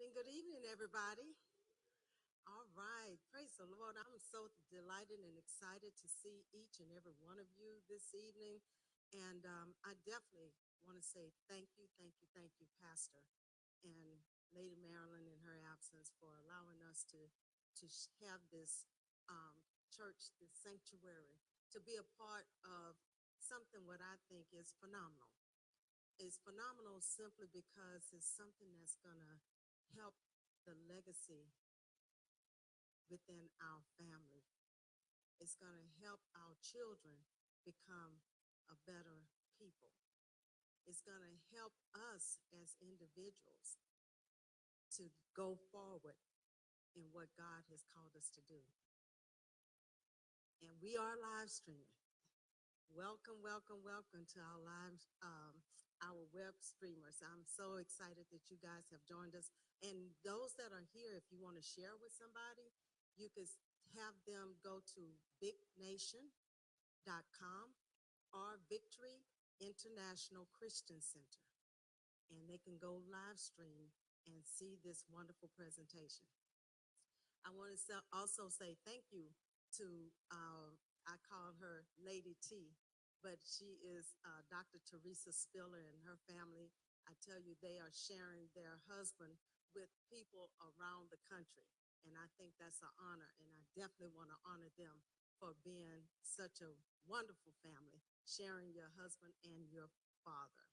Good evening, everybody. All right, praise the Lord. I'm so delighted and excited to see each and every one of you this evening. And I definitely want to say thank you, Pastor and Lady Marilyn in her absence for allowing us to have this church, this sanctuary, to be a part of something what I think is phenomenal. It's phenomenal simply because it's something that's going to help the legacy within our family. It's going to help our children become a better people. It's going to help us as individuals to go forward in what God has called us to do. And we are live streaming. Welcome, welcome, welcome to our our web streamers. I'm so excited that you guys have joined us. And those that are here, if you want to share with somebody, you could have them go to bignation.com or Victory International Christian Center, and they can go live stream and see this wonderful presentation. I want to also say thank you to, I call her Lady T, but she is Dr. Teresa Spiller and her family. I tell you, they are sharing their husband with people around the country. And I think that's an honor, and I definitely want to honor them for being such a wonderful family, sharing your husband and your father.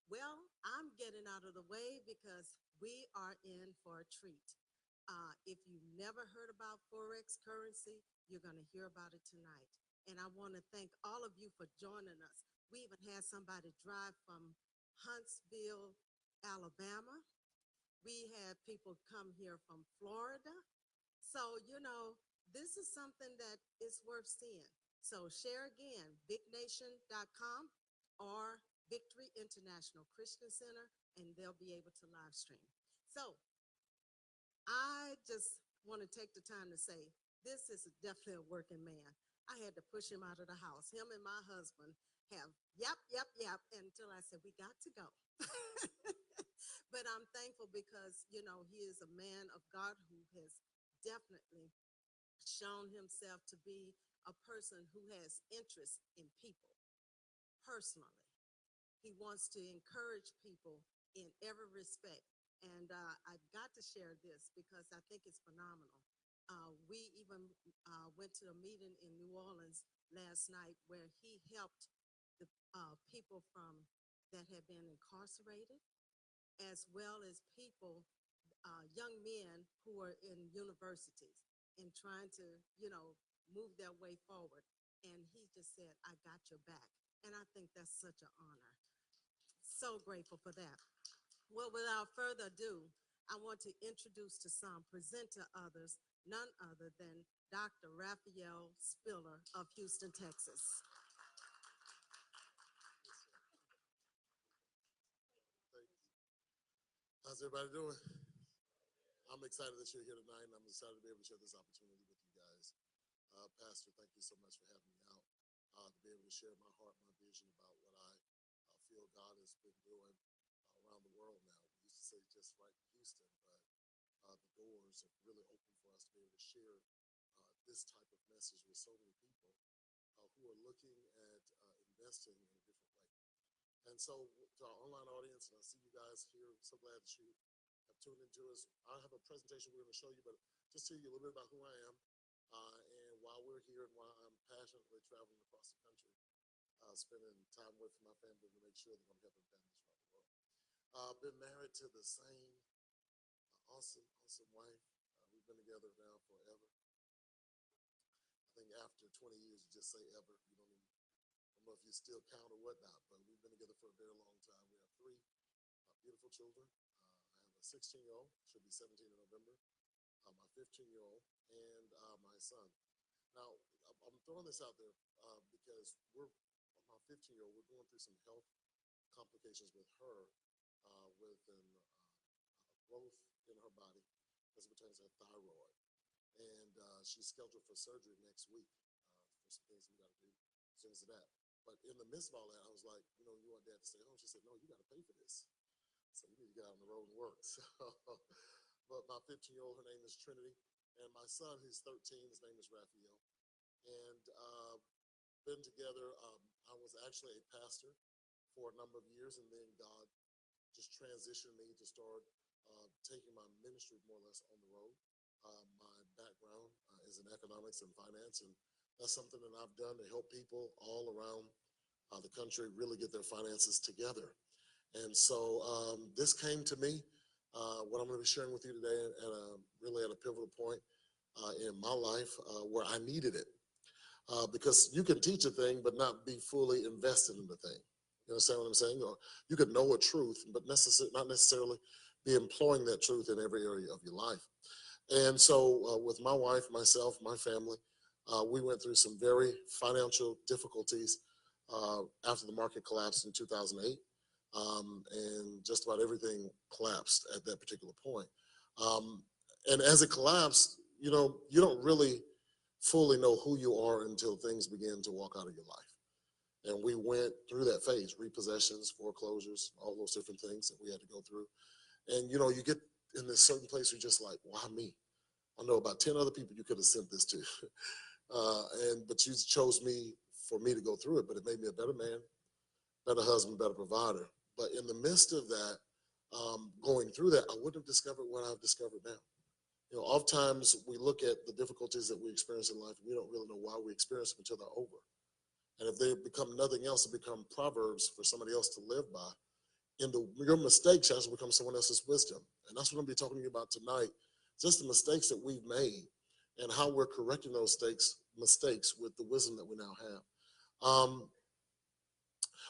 Well, I'm getting out of the way because we are in for a treat. If you've never heard about Forex currency, you're going to hear about it tonight. And I want to thank all of you for joining us. We even had somebody drive from Huntsville, Alabama. We had people come here from Florida. So, this is something that is worth seeing. So share again, bignation.com or Victory International Christian Center, and they'll be able to live stream. So I just want to take the time to say, this is definitely a working man. I had to push him out of the house. Him and my husband have yap, yap, yap, until I said, we got to go. But I'm thankful because, he is a man of God who has definitely shown himself to be a person who has interest in people personally. He wants to encourage people in every respect. And I've got to share this because I think it's phenomenal. We even went to a meeting in New Orleans last night where he helped the people that had been incarcerated, as well as people, young men who are in universities and trying to, move their way forward. And he just said, I got your back. And I think that's such an honor. So grateful for that. Well, without further ado, I want to introduce to some, present to others, none other than Dr. Raphael Spiller of Houston, Texas. Thank you. How's everybody doing? I'm excited that you're here tonight, and I'm excited to be able to share this opportunity with you guys. Pastor, thank you so much for having me out, to be able to share my heart, my vision about what I feel God has been doing around the world now. We used to say just right in Houston, but the doors have really opened for us to be able to share this type of message with so many people who are looking at investing in a different way. And so to our online audience, and I see you guys here, I'm so glad that you have tuned into us. I have a presentation we're going to show you, but just tell you a little bit about who I am and why we're here and why I'm passionately traveling across the country, spending time with my family to make sure that I'm helping families around the world. I've been married to the same awesome wife. We've been together now forever. I think after 20 years, you just say ever. You don't even, I don't know if you still count or whatnot, but we've been together for a very long time. We have three beautiful children. I have a 16-year-old, she'll be 17 in November, my 15-year-old, and my son. Now, I'm throwing this out there because my 15-year-old, we're going through some health complications with her, with growth in her body as it pertains to her thyroid. And she's scheduled for surgery next week for some things we got to do, things of that. But in the midst of all that, I was like, you want Dad to stay home? She said, no, you got to pay for this. So you need to get out on the road and work. But my 15-year-old, her name is Trinity. And my son, who's 13, his name is Raphael. And been together. I was actually a pastor for a number of years, and then God just transitioned me to start taking my ministry more or less on the road. My background is in economics and finance, and that's something that I've done to help people all around the country really get their finances together. And so this came to me, what I'm going to be sharing with you today, really at a pivotal point in my life where I needed it. Because you can teach a thing but not be fully invested in the thing. You understand what I'm saying? Or you could know a truth, but not necessarily be employing that truth in every area of your life. And so with my wife, myself, my family, we went through some very financial difficulties after the market collapsed in 2008. And just about everything collapsed at that particular point. And as it collapsed, you don't really fully know who you are until things begin to walk out of your life. And we went through that phase, repossessions, foreclosures, all those different things that we had to go through. And, you get in this certain place where you're just like, why me? I know about 10 other people you could have sent this to. But you chose me for me to go through it, but it made me a better man, better husband, better provider. But in the midst of that, going through that, I wouldn't have discovered what I've discovered now. Oftentimes we look at the difficulties that we experience in life, and we don't really know why we experience them until they're over. And if they become nothing else, they become proverbs for somebody else to live by. And your mistakes actually become someone else's wisdom. And that's what I'm going to be talking to you about tonight. Just the mistakes that we've made and how we're correcting those mistakes with the wisdom that we now have.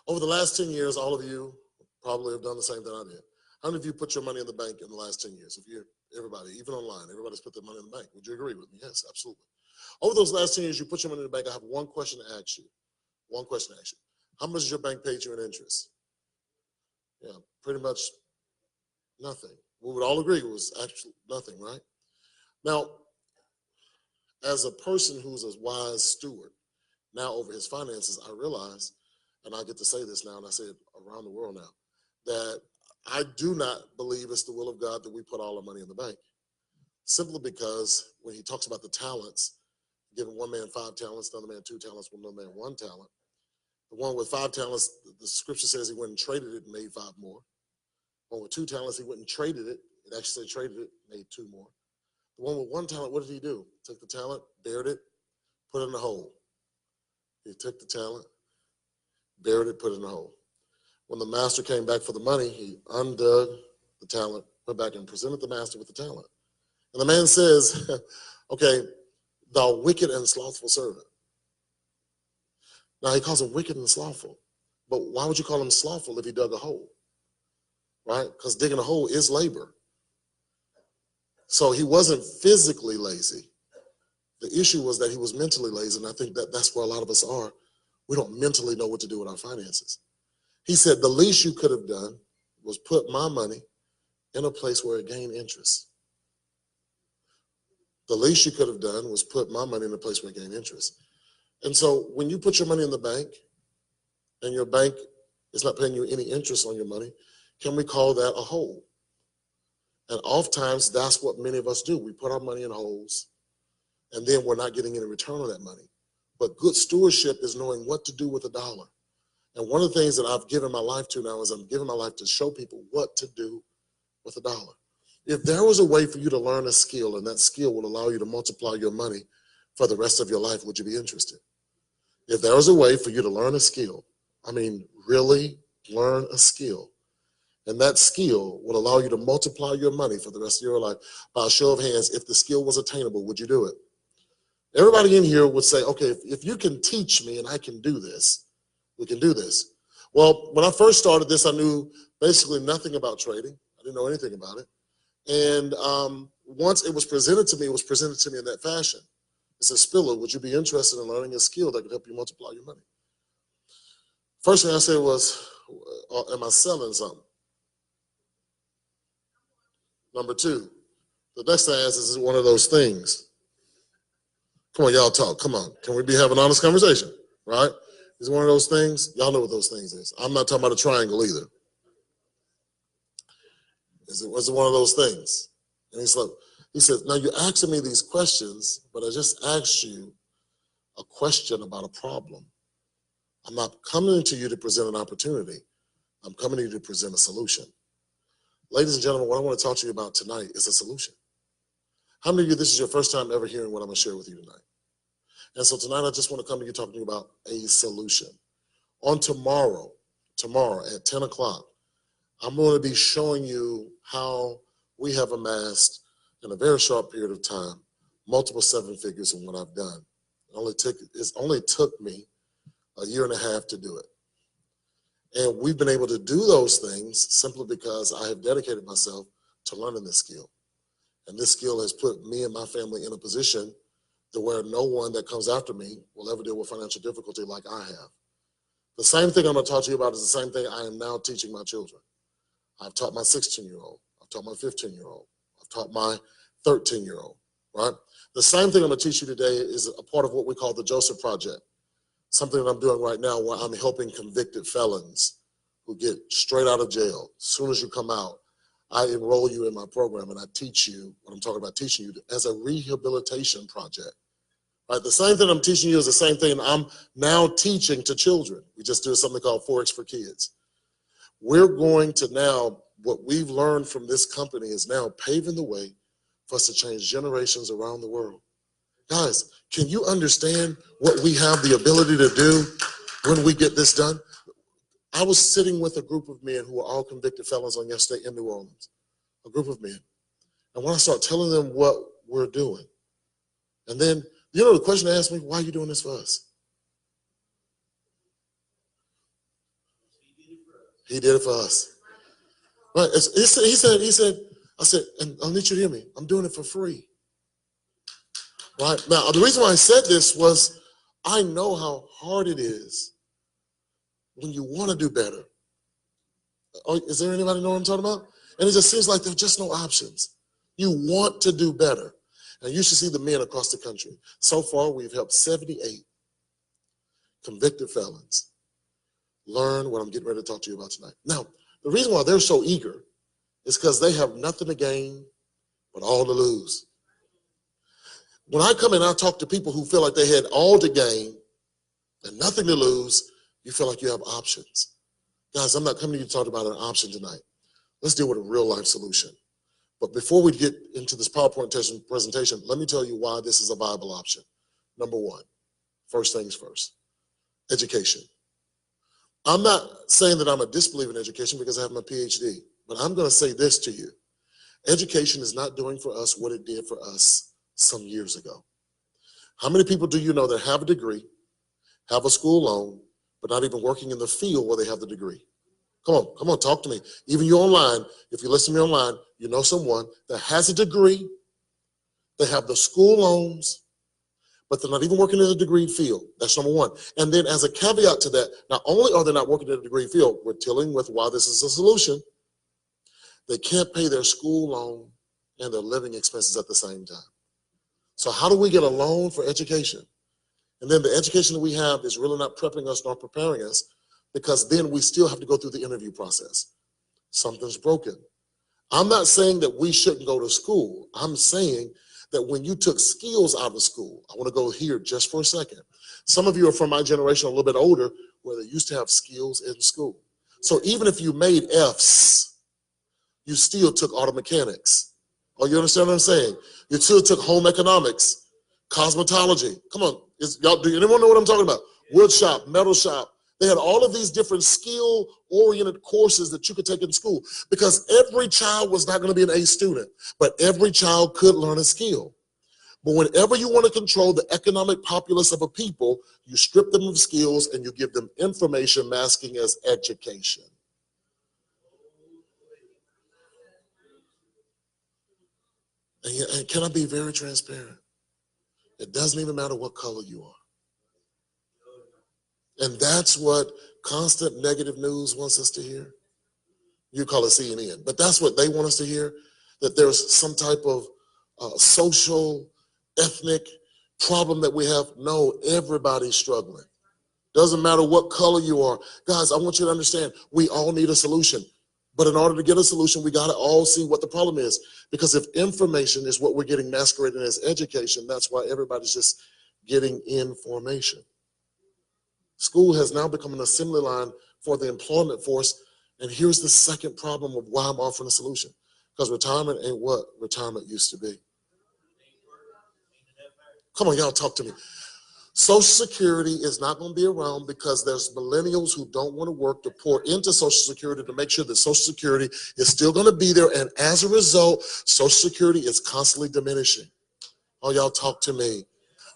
Over the last 10 years, all of you probably have done the same thing I did. How many of you put your money in the bank in the last 10 years? Everybody, even online, everybody's put their money in the bank. Would you agree with me? Yes, absolutely. Over those last 10 years, you put your money in the bank. I have one question to ask you. One question to ask you. How much does your bank pay you in interest? Yeah, pretty much nothing. We would all agree it was actually nothing, right? Now, as a person who's a wise steward, now over his finances, I realize, and I get to say this now, and I say it around the world now, that I do not believe it's the will of God that we put all our money in the bank. Simply because when he talks about the talents, giving one man 5 talents, another man 2 talents, another man 1 talent. The one with 5 talents, the scripture says he went and traded it and made 5 more. The one with 2 talents, he went and traded it. It actually said traded it, made 2 more. The one with 1 talent, what did he do? Took the talent, buried it, put it in the hole. He took the talent, buried it, put it in the hole. When the master came back for the money, he undug the talent, went back and presented the master with the talent. And the man says, okay, thou wicked and slothful servant. Now he calls him wicked and slothful. But why would you call him slothful if he dug a hole? Right? Because digging a hole is labor. So he wasn't physically lazy. The issue was that he was mentally lazy. And I think that that's where a lot of us are. We don't mentally know what to do with our finances. He said, the least you could have done was put my money in a place where it gained interest. The least you could have done was put my money in a place where it gained interest. And so when you put your money in the bank and your bank is not paying you any interest on your money, can we call that a hole? And oftentimes that's what many of us do. We put our money in holes and then we're not getting any return on that money. But good stewardship is knowing what to do with a dollar. And one of the things that I've given my life to now is I'm giving my life to show people what to do with a dollar. If there was a way for you to learn a skill and that skill will allow you to multiply your money for the rest of your life, would you be interested? If there was a way for you to learn a skill, I mean, really learn a skill, and that skill will allow you to multiply your money for the rest of your life, by a show of hands, if the skill was attainable, would you do it? Everybody in here would say, okay, if you can teach me and I can do this, we can do this. Well, when I first started this, I knew basically nothing about trading. I didn't know anything about it. And once it was presented to me in that fashion. It said, Spiller, would you be interested in learning a skill that could help you multiply your money? First thing I said was, am I selling something? Number 2, the next thing I asked is it one of those things? Come on, y'all talk. Come on. Can we be having an honest conversation? Right? Is it one of those things? Y'all know what those things is. I'm not talking about a triangle either. Was it one of those things? And he said, now you're asking me these questions, but I just asked you a question about a problem. I'm not coming to you to present an opportunity. I'm coming to you to present a solution. Ladies and gentlemen, what I want to talk to you about tonight is a solution. How many of you, this is your first time ever hearing what I'm going to share with you tonight? And so tonight, I just want to come to you talking to you about a solution. On tomorrow at 10 o'clock, I'm going to be showing you how we have amassed, in a very short period of time, multiple seven figures in what I've done. It only took me a year and a half to do it. And we've been able to do those things simply because I have dedicated myself to learning this skill. And this skill has put me and my family in a position to where no one that comes after me will ever deal with financial difficulty like I have. The same thing I'm going to talk to you about is the same thing I am now teaching my children. I've taught my 16-year-old. I've taught my 15-year-old. I've taught my 13-year-old, right? The same thing I'm going to teach you today is a part of what we call the Joseph Project, something that I'm doing right now where I'm helping convicted felons who get straight out of jail. As soon as you come out, I enroll you in my program and I teach you what I'm talking about teaching you as a rehabilitation project. Right? The same thing I'm teaching you is the same thing I'm now teaching to children. We just do something called Forex for Kids. We're going to now, what we've learned from this company is now paving the way for us to change generations around the world. Guys, can you understand what we have the ability to do when we get this done? I was sitting with a group of men who were all convicted felons on yesterday in New Orleans, a group of men. And when I start telling them what we're doing, and then, you know, the question they asked me, why are you doing this for us? He did it for us. Right? He said, I said, and I need you to hear me, I'm doing it for free. Right? Now, the reason why I said this was I know how hard it is when you want to do better. Oh, is there anybody know what I'm talking about? And it just seems like there's just no options. You want to do better. And you should see the men across the country. So far, we've helped 78 convicted felons learn what I'm getting ready to talk to you about tonight. Now, the reason why they're so eager is because they have nothing to gain but all to lose. When I come in, I talk to people who feel like they had all to gain and nothing to lose. You feel like you have options. Guys, I'm not coming to you to talk about an option tonight. Let's deal with a real life solution. But before we get into this PowerPoint presentation, let me tell you why this is a viable option. Number one, first things first, education. I'm not saying that I'm a disbeliever in education because I have my PhD, but I'm going to say this to you. Education is not doing for us what it did for us some years ago. How many people do you know that have a degree, have a school loan, but not even working in the field where they have the degree? Come on, talk to me. Even you online, if you listen to me online, you know someone that has a degree, they have the school loans, but they're not even working in the degree field. That's number one. And then as a caveat to that, not only are they not working in the degree field, we're dealing with why this is a solution. They can't pay their school loan and their living expenses at the same time. So how do we get a loan for education? And then the education that we have is really not prepping us nor preparing us, because then we still have to go through the interview process. Something's broken. I'm not saying that we shouldn't go to school. I'm saying that when you took skills out of school, I want to go here just for a second. Some of you are from my generation, a little bit older, where they used to have skills in school. So even if you made Fs, you still took auto mechanics. Oh, you understand what I'm saying? You still took home economics, cosmetology. Come on, do anyone know what I'm talking about? Wood shop, metal shop. They had all of these different skill-oriented courses that you could take in school, because every child was not going to be an A student, but every child could learn a skill. But whenever you want to control the economic populace of a people, you strip them of skills and you give them information masking as education. And can I be very transparent? It doesn't even matter what color you are. And that's what constant negative news wants us to hear. You call it CNN, but that's what they want us to hear, that there's some type of social, ethnic problem that we have. No, everybody's struggling. Doesn't matter what color you are. Guys, I want you to understand, we all need a solution. But in order to get a solution, we got to all see what the problem is. Because if information is what we're getting masqueraded as education, that's why everybody's just getting information. School has now become an assembly line for the employment force. And here's the second problem of why I'm offering a solution. Because retirement ain't what retirement used to be. Come on, y'all, talk to me. Social Security is not going to be around because there's millennials who don't want to work to pour into Social Security to make sure that Social Security is still going to be there. And as a result, Social Security is constantly diminishing. Oh, y'all, talk to me.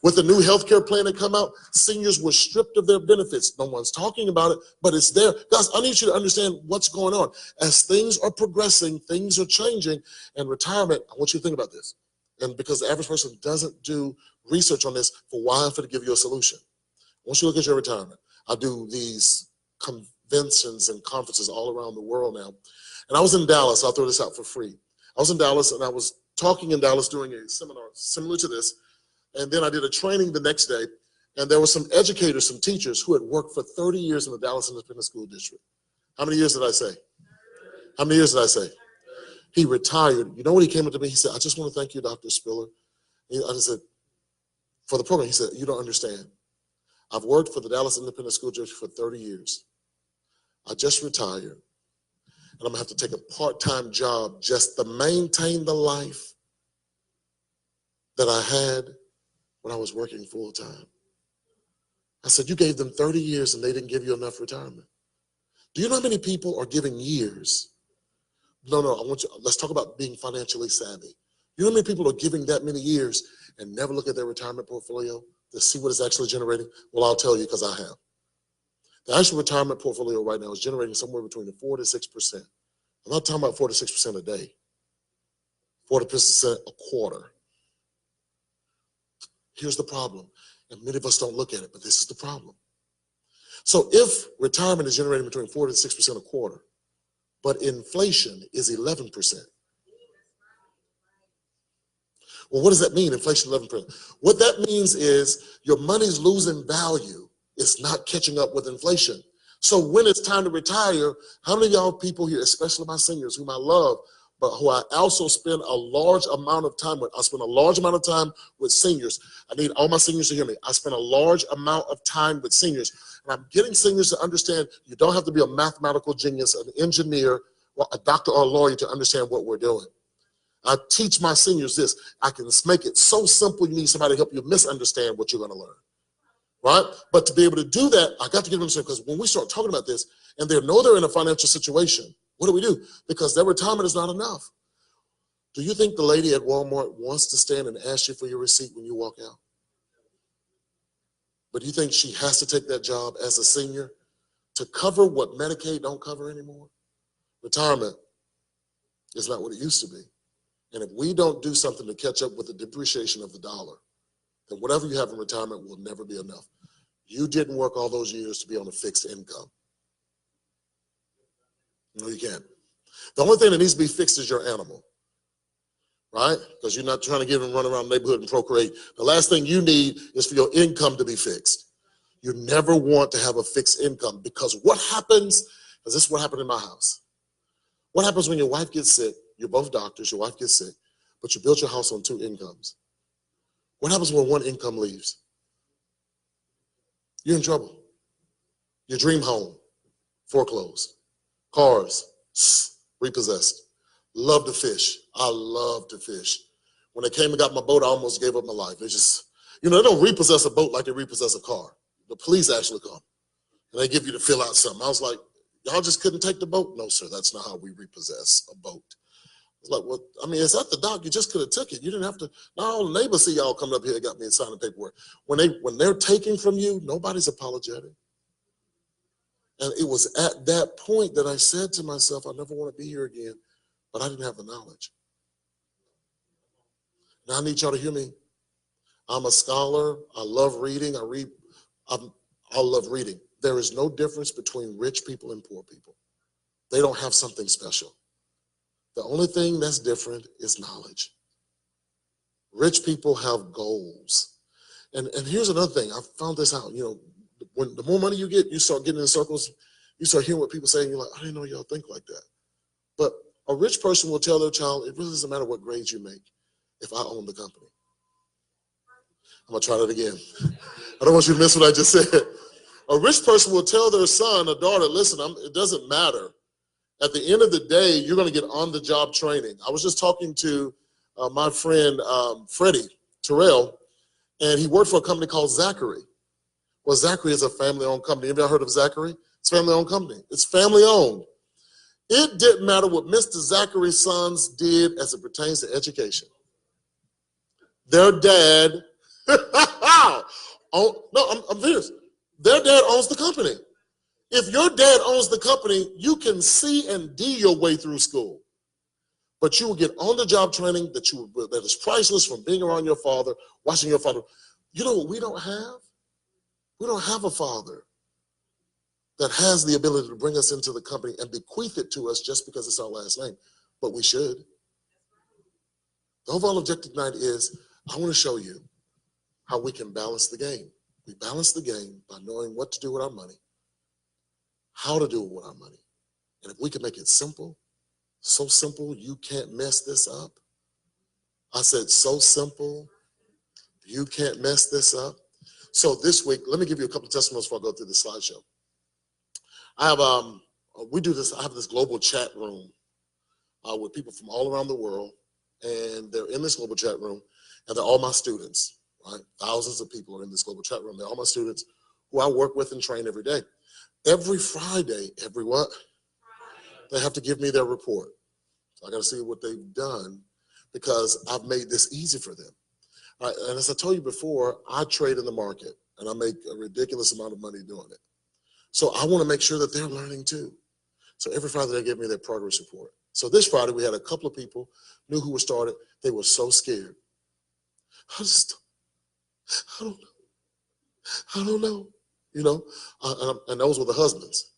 With the new health care plan that come out, seniors were stripped of their benefits. No one's talking about it, but it's there. Guys, I need you to understand what's going on. As things are progressing, things are changing, and retirement, I want you to think about this. And because the average person doesn't do research on this, for why I'm going to give you a solution. Once you look at your retirement, I do these conventions and conferences all around the world now. And I was in Dallas. I'll throw this out for free. I was in Dallas, and I was talking in Dallas during a seminar similar to this. And then I did a training the next day, and there were some educators, some teachers who had worked for 30 years in the Dallas Independent School District. How many years did I say? How many years did I say? He retired. You know what he came up to me? He said, I just want to thank you, Dr. Spiller. I just said, for the program, he said, you don't understand. I've worked for the Dallas Independent School District for 30 years. I just retired, and I'm going to have to take a part-time job just to maintain the life that I had when I was working full-time. I said, you gave them 30 years and they didn't give you enough retirement. Do you know how many people are giving years? No, let's talk about being financially savvy. You know how many people are giving that many years and never look at their retirement portfolio to see what it's actually generating? Well, I'll tell you because I have. The actual retirement portfolio right now is generating somewhere between 4 to 6%. I'm not talking about 4 to 6% a day, 40% a quarter. Here's the problem, and many of us don't look at it, but this is the problem. So if retirement is generating between 4 to 6% a quarter, but inflation is 11%. Well, what does that mean, inflation 11%? What that means is your money's losing value. It's not catching up with inflation. So when it's time to retire, how many of y'all people here, especially my seniors, whom I love, but who I also spend a large amount of time with. I spend a large amount of time with seniors. I need all my seniors to hear me. I spend a large amount of time with seniors. And I'm getting seniors to understand you don't have to be a mathematical genius, an engineer, a doctor or a lawyer to understand what we're doing. I teach my seniors this. I can make it so simple you need somebody to help you misunderstand what you're going to learn. Right? But to be able to do that, I got to get them to understand, because when we start talking about this and they know they're in a financial situation, what do? Because their retirement is not enough. Do you think the lady at Walmart wants to stand and ask you for your receipt when you walk out? But do you think she has to take that job as a senior to cover what Medicaid don't cover anymore? Retirement is not what it used to be. And if we don't do something to catch up with the depreciation of the dollar, then whatever you have in retirement will never be enough. You didn't work all those years to be on a fixed income. No, you can't. The only thing that needs to be fixed is your animal, right? Because you're not trying to get and run around the neighborhood and procreate. The last thing you need is for your income to be fixed. You never want to have a fixed income, because what happens, because this is what happened in my house. What happens when your wife gets sick? You're both doctors, your wife gets sick, but you built your house on 2 incomes. What happens when one income leaves? You're in trouble. Your dream home, foreclosed. Cars, repossessed. Love to fish. I love to fish. When they came and got my boat, I almost gave up my life. It's just, they don't repossess a boat like they repossess a car. The police actually come and they give you to fill out something. I was like, y'all just couldn't take the boat? No, sir, that's not how we repossess a boat. It's like, well, I mean, it's at the dock. You just could have took it. You didn't have to. Now all the neighbors see y'all coming up here and got me signing paperwork. When they're taking from you, nobody's apologetic. And it was at that point that I said to myself, I never want to be here again, but I didn't have the knowledge. Now I need y'all to hear me. I'm a scholar. I love reading. I love reading. There is no difference between rich people and poor people. They don't have something special. The only thing that's different is knowledge. Rich people have goals. And here's another thing. I found this out. When the more money you get, you start getting in circles, you start hearing what people say, and you're like, I didn't know y'all think like that. But a rich person will tell their child, it really doesn't matter what grades you make if I own the company. I'm going to try that again. I don't want you to miss what I just said. A rich person will tell their son or daughter, listen, it doesn't matter. At the end of the day, you're going to get on-the-job training. I was just talking to my friend Freddie Terrell, and he worked for a company called Zachary. Well, Zachary is a family-owned company. Have you ever heard of Zachary? It's a family-owned company. It's family-owned. It didn't matter what Mr. Zachary's sons did as it pertains to education. Their dad, I'm serious. Their dad owns the company. If your dad owns the company, you can C and D your way through school. But you will get on-the-job training that is priceless from being around your father, watching your father. You know what we don't have? We don't have a father that has the ability to bring us into the company and bequeath it to us just because it's our last name. But we should. The overall objective tonight is, I want to show you how we can balance the game. We balance the game by knowing what to do with our money, how to do it with our money. And if we can make it simple, so simple you can't mess this up. I said so simple you can't mess this up. So this week, let me give you a couple of testimonies before I go through the slideshow. I have I have this global chat room with people from all around the world, and they're in this global chat room, and they're all my students, right? Thousands of people are in this global chat room. They're all my students who I work with and train every day. Every Friday, they have to give me their report. So I got to see what they've done because I've made this easy for them. All right, and as I told you before, I trade in the market, and I make a ridiculous amount of money doing it. So I want to make sure that they're learning too. So every Friday they give me their progress report. So this Friday we had a couple of people new who were started. They were so scared. I don't know. You know, and those were the husbands.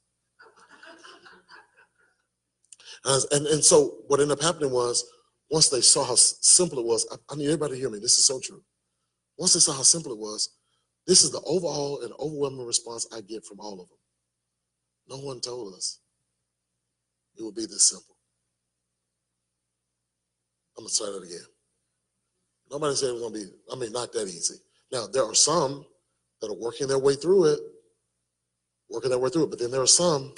And so what ended up happening was, once they saw how simple it was, I need everybody to hear me. This is so true. Once they saw how simple it was, this is the overall and overwhelming response I get from all of them. No one told us it would be this simple. I'm going to try that again. Nobody said it was going to be, not that easy. Now, there are some that are working their way through it, but then there are some,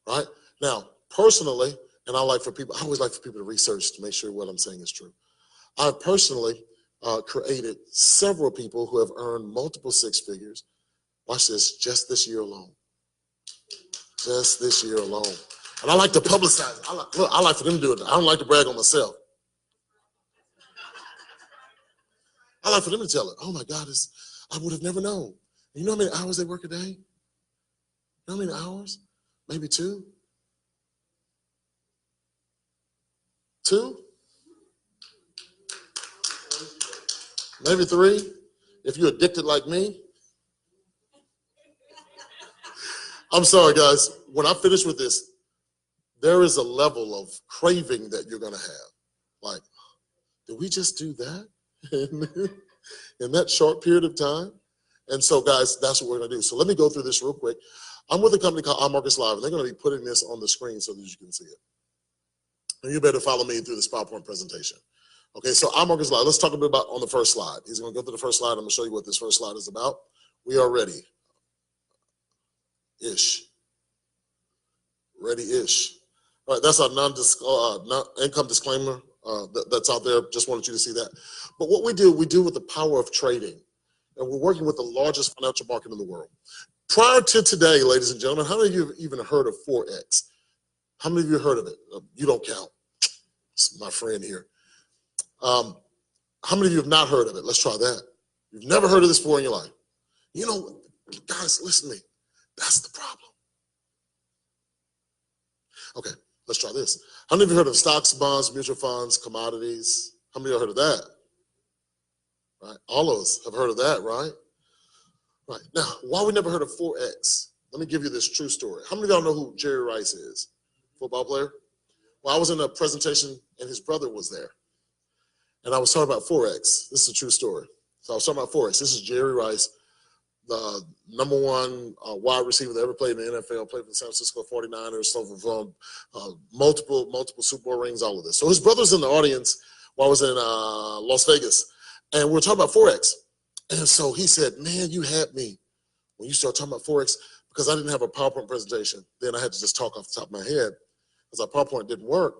right? Now, personally, and I always like for people to research to make sure what I'm saying is true. I've personally created several people who have earned multiple six figures. Watch this, just this year alone. Just this year alone. And I like to publicize it. I like for them to do it. I don't like to brag on myself. I like for them to tell it. Oh my God, I would have never known. You know how many hours they work a day? You know how many hours? Maybe two? Two? Maybe three? If you're addicted like me. I'm sorry, guys. When I finish with this, there is a level of craving that you're going to have. Like, did we just do that in that short period of time? And so, guys, that's what we're going to do. So let me go through this real quick. I'm with a company called iMarkets Live, and they're going to be putting this on the screen so that you can see it. And you better follow me through this PowerPoint presentation. Okay, so iMarkets Live. Let's talk a bit about on the first slide. He's going to go through the first slide. I'm going to show you what this first slide is about. We are ready. Ready-ish. All right, that's our non-income disclaimer that's out there. Just wanted you to see that. But what we do with the power of trading. And we're working with the largest financial market in the world. Prior to today, ladies and gentlemen, how many of you have even heard of Forex? How many of you heard of it? You don't count. It's my friend here. How many of you have not heard of it? Let's try that. You've never heard of this before in your life. You know, guys, listen to me. That's the problem. Okay, let's try this. How many of you heard of stocks, bonds, mutual funds, commodities? How many of you heard of that? Right, all of us have heard of that, right? Right, now, why we never heard of Forex? Let me give you this true story. How many of y'all know who Jerry Rice is? Football player? Well, I was in a presentation and his brother was there. And I was talking about Forex. This is a true story. So I was talking about Forex. This is Jerry Rice. the #1 wide receiver that ever played in the NFL, played for the San Francisco 49ers, so for multiple Super Bowl rings, all of this. So his brother's in the audience while I was in Las Vegas, and we were talking about Forex. And so he said, man, you had me when you started talking about Forex, because I didn't have a PowerPoint presentation. Then I had to just talk off the top of my head because our PowerPoint didn't work.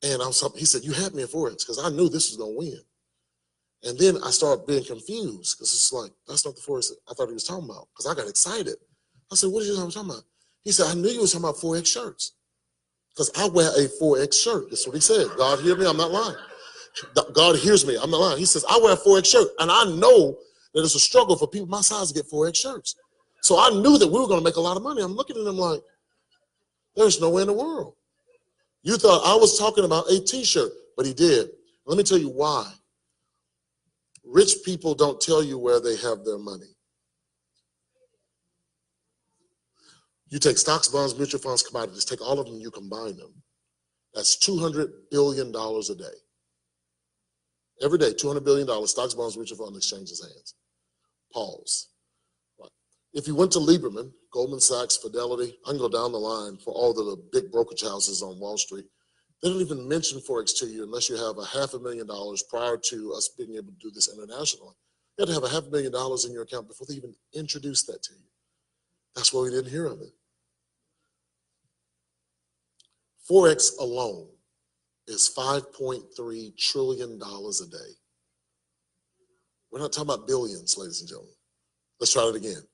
And he said, you had me at Forex because I knew this was going to win. And then I started being confused because it's like, that's not the Forex I thought he was talking about, because I got excited. I said, what are you talking about? He said, I knew you were talking about Forex shirts because I wear a Forex shirt. That's what he said. God hear me, I'm not lying. God hears me, I'm not lying. He says, I wear a Forex shirt, and I know that it's a struggle for people my size to get Forex shirts. So I knew that we were going to make a lot of money. I'm looking at him like, there's no way in the world. You thought I was talking about a t-shirt, but he did. Let me tell you why. Rich people don't tell you where they have their money. You take stocks, bonds, mutual funds, commodities, take all of them, you combine them. That's $200 billion a day. Every day, $200 billion, stocks, bonds, mutual funds, exchanges hands. Pause. Right. If you went to Lieberman, Goldman Sachs, Fidelity, I can go down the line for all the big brokerage houses on Wall Street. They don't even mention Forex to you unless you have $500,000 prior to us being able to do this internationally. You had to have $500,000 in your account before they even introduced that to you. That's why we didn't hear of it. Forex alone is $5.3 trillion a day. We're not talking about billions, ladies and gentlemen. Let's try it again.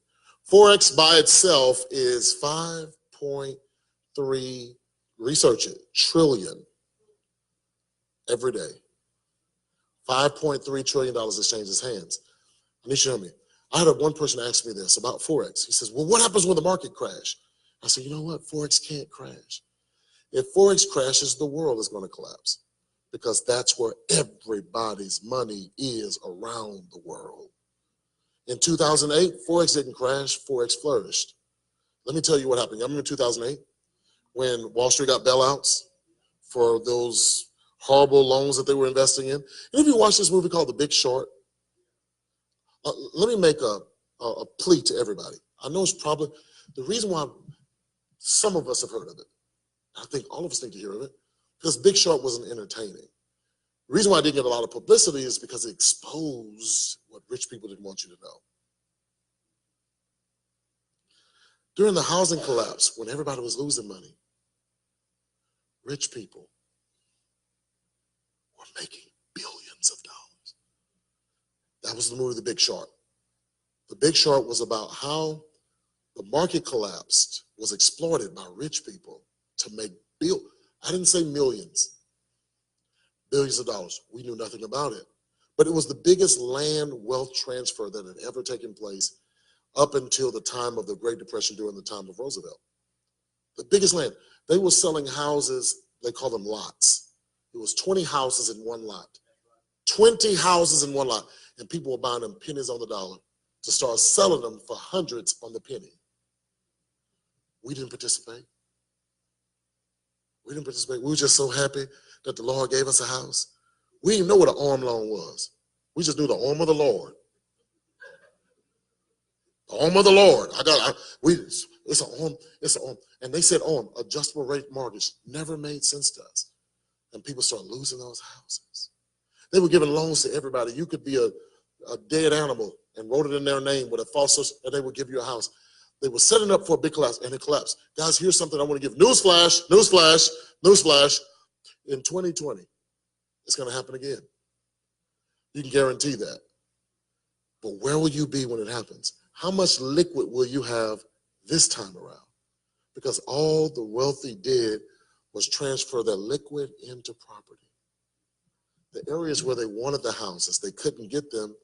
Forex by itself is 5.3, research it, trillion every day. $5.3 trillion exchanges hands. I need you to hear me. I had one person ask me this about Forex. He says, well, what happens when the market crashes? I said, you know what? Forex can't crash. If Forex crashes, the world is going to collapse, because that's where everybody's money is around the world. In 2008, Forex didn't crash, Forex flourished. Let me tell you what happened. I remember 2008 when Wall Street got bailouts for those horrible loans that they were investing in. And if you watch this movie called The Big Short, let me make a plea to everybody. I know it's probably the reason why some of us have heard of it. I think all of us need to hear of it, because Big Short wasn't entertaining. The reason why I didn't get a lot of publicity is because it exposed what rich people didn't want you to know. During the housing collapse, when everybody was losing money, rich people were making billions of dollars. That was the movie The Big Short. The Big Short was about how the market collapsed, was exploited by rich people to make I didn't say millions, billions of dollars. We knew nothing about it. But it was the biggest land wealth transfer that had ever taken place up until the time of the Great Depression, during the time of Roosevelt. The biggest land. They were selling houses, they call them lots. It was 20 houses in one lot. 20 houses in one lot. And people were buying them pennies on the dollar to start selling them for hundreds on the penny. We didn't participate. We didn't participate. We were just so happy that the Lord gave us a house. We didn't know what an arm loan was. We just knew the arm of the Lord. The arm of the Lord. It's an arm. And they said arm, adjustable rate mortgage, never made sense to us. And people started losing those houses. They were giving loans to everybody. You could be a dead animal and wrote it in their name with a false, and they would give you a house. They were setting up for a big collapse, and it collapsed. Guys, here's something I want to give. Newsflash, newsflash, newsflash. In 2020, it's going to happen again. You can guarantee that. But where will you be when it happens? How much liquid will you have this time around? Because all the wealthy did was transfer their liquid into property. The areas where they wanted the houses, they couldn't get them,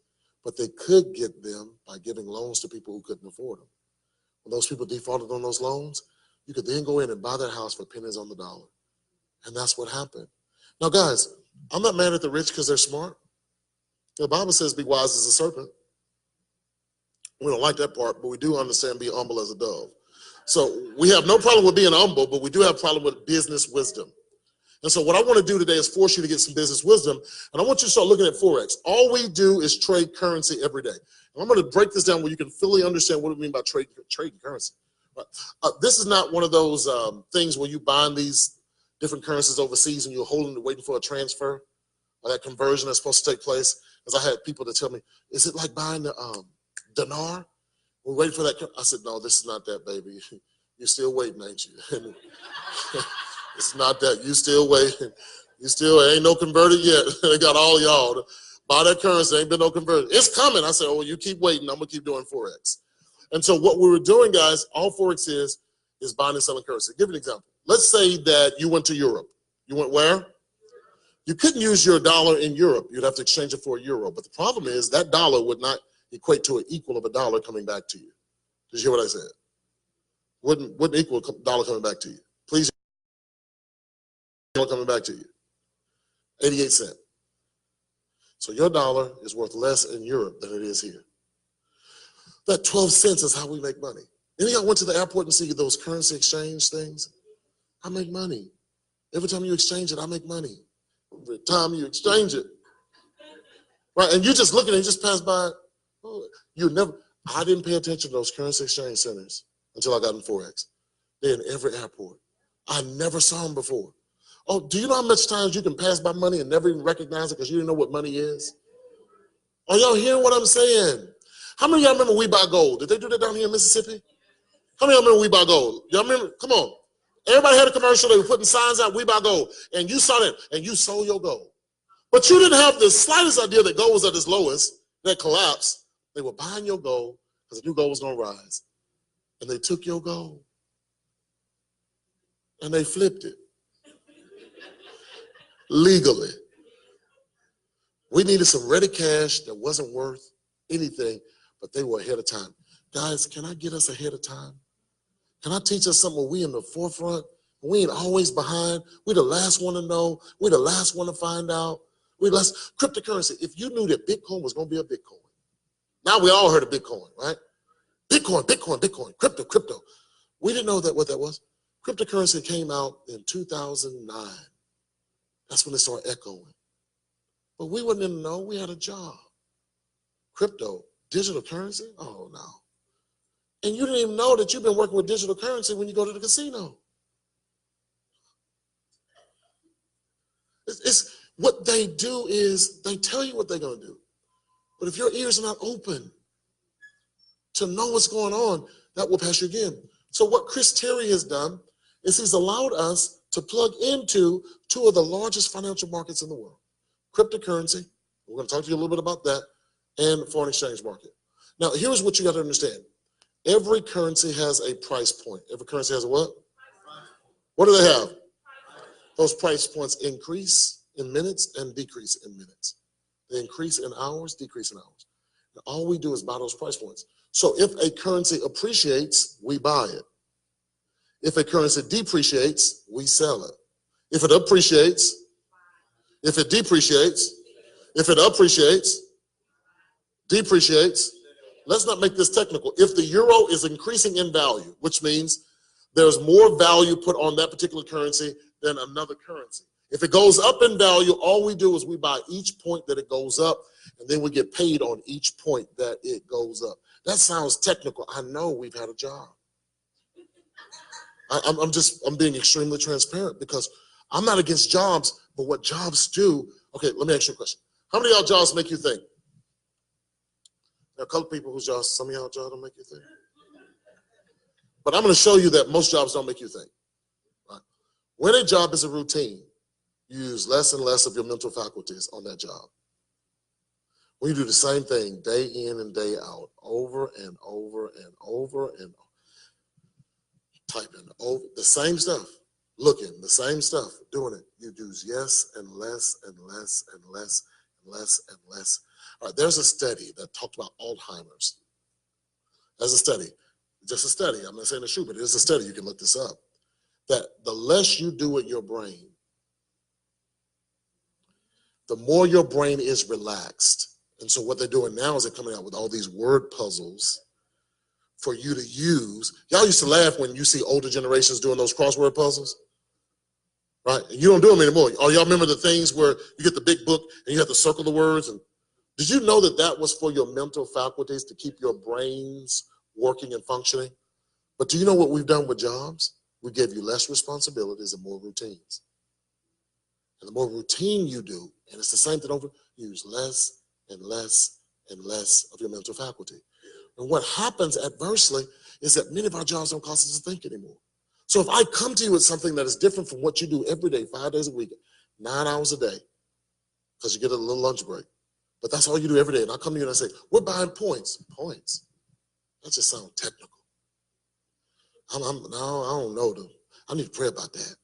but they could get them by giving loans to people who couldn't afford them. When those people defaulted on those loans, you could then go in and buy their house for pennies on the dollar. And that's what happened. Now, guys, I'm not mad at the rich because they're smart. The Bible says be wise as a serpent. We don't like that part, but we do understand be humble as a dove. So we have no problem with being humble, but we do have a problem with business wisdom. And so what I want to do today is force you to get some business wisdom. And I want you to start looking at Forex. All we do is trade currency every day. And I'm going to break this down where you can fully understand what we mean by trading currency. Right? This is not one of those things where you buying these different currencies overseas and you're holding and waiting for a transfer or that conversion that's supposed to take place. Because I had people that tell me, is it like buying the dinar? We're waiting for that. I said, no, this is not that, baby. You're still waiting, ain't you? It's not that. You still waiting. You still ain't no converted yet. They got all y'all. Buy that currency, ain't been no conversion. It's coming. I said, oh, well, you keep waiting. I'm going to keep doing Forex. And so what we were doing, guys, all Forex is buying and selling currency. Give you an example. Let's say that you went to Europe. You went where? You couldn't use your dollar in Europe. You'd have to exchange it for a euro. But the problem is that dollar would not equate to an equal of a dollar coming back to you. Did you hear what I said? Wouldn't equal a dollar coming back to you. Please, coming back to you. 88 cents. So your dollar is worth less in Europe than it is here. That 12 cents is how we make money. Any of y'all went to the airport and see those currency exchange things? I make money. Every time you exchange it, I make money. Every time you exchange it. Right, and you just look at it, you just pass by. Oh, I didn't pay attention to those currency exchange centers until I got in Forex. They're in every airport. I never saw them before. Oh, do you know how much times you can pass by money and never even recognize it because you didn't know what money is? Are y'all hearing what I'm saying? How many of y'all remember We Buy Gold? Did they do that down here in Mississippi? How many of y'all remember We Buy Gold? Y'all remember? Come on. Everybody had a commercial. They were putting signs out, We Buy Gold. And you saw that, and you sold your gold. But you didn't have the slightest idea that gold was at its lowest, that collapsed. They were buying your gold because they knew gold was going to rise. And they took your gold. And they flipped it. Legally. We needed some ready cash that wasn't worth anything, but they were ahead of time. Guys, can I get us ahead of time? Can I teach us something where we in the forefront? We ain't always behind. We the last one to know. We the last one to find out. Cryptocurrency. If you knew that Bitcoin was going to be a Bitcoin. Now we all heard of Bitcoin, right? Bitcoin, crypto. We didn't know what that was. Cryptocurrency came out in 2009. That's when it started echoing. But we wouldn't even know we had a job. Crypto, digital currency? Oh, no. And you didn't even know that you've been working with digital currency when you go to the casino. It's what they do is they tell you what they're going to do. But if your ears are not open to know what's going on, that will pass you again. So what Chris Terry has done is he's allowed us to plug into two of the largest financial markets in the world. Cryptocurrency, we're going to talk to you a little bit about that, and foreign exchange market. Now, here's what you got to understand. Every currency has a price point. Every currency has a what? What do they have? Those price points increase in minutes and decrease in minutes. They increase in hours, decrease in hours. And all we do is buy those price points. So if a currency appreciates, we buy it. If a currency depreciates, we sell it. If it appreciates, if it depreciates, if it appreciates, depreciates, let's not make this technical. If the euro is increasing in value, which means there's more value put on that particular currency than another currency. If it goes up in value, all we do is we buy each point that it goes up, and then we get paid on each point that it goes up. That sounds technical. I know we've had a job. I'm being extremely transparent because I'm not against jobs, but what jobs do, okay, let me ask you a question. How many of y'all jobs make you think? There are a couple people whose jobs, some of y'all jobs don't make you think. But I'm going to show you that most jobs don't make you think. Right? When a job is a routine, you use less and less of your mental faculties on that job. When you do the same thing day in and day out, over and over and over and over, typing over the same stuff, looking the same stuff, doing it, you do yes and less and less and less and less and less. All right, there's a study that talked about Alzheimer's. There's a study, just a study. I'm not saying it's true, but it is a study. You can look this up. That the less you do with your brain, the more your brain is relaxed. And so what they're doing now is they're coming out with all these word puzzles for you to use. Y'all used to laugh when you see older generations doing those crossword puzzles, right? And you don't do them anymore. Oh, y'all remember the things where you get the big book and you have to circle the words and Did you know that that was for your mental faculties, to keep your brains working and functioning? But do you know what we've done with jobs? We gave you less responsibilities and more routines. And the more routine you do, and it's the same thing over, you use less and less and less of your mental faculty. And what happens adversely is that many of our jobs don't cause us to think anymore. So if I come to you with something that is different from what you do every day, 5 days a week, 9 hours a day, because you get a little lunch break, but that's all you do every day, and I come to you and I say, we're buying points. Points? That just sounds technical. No, I don't know. I need to pray about that.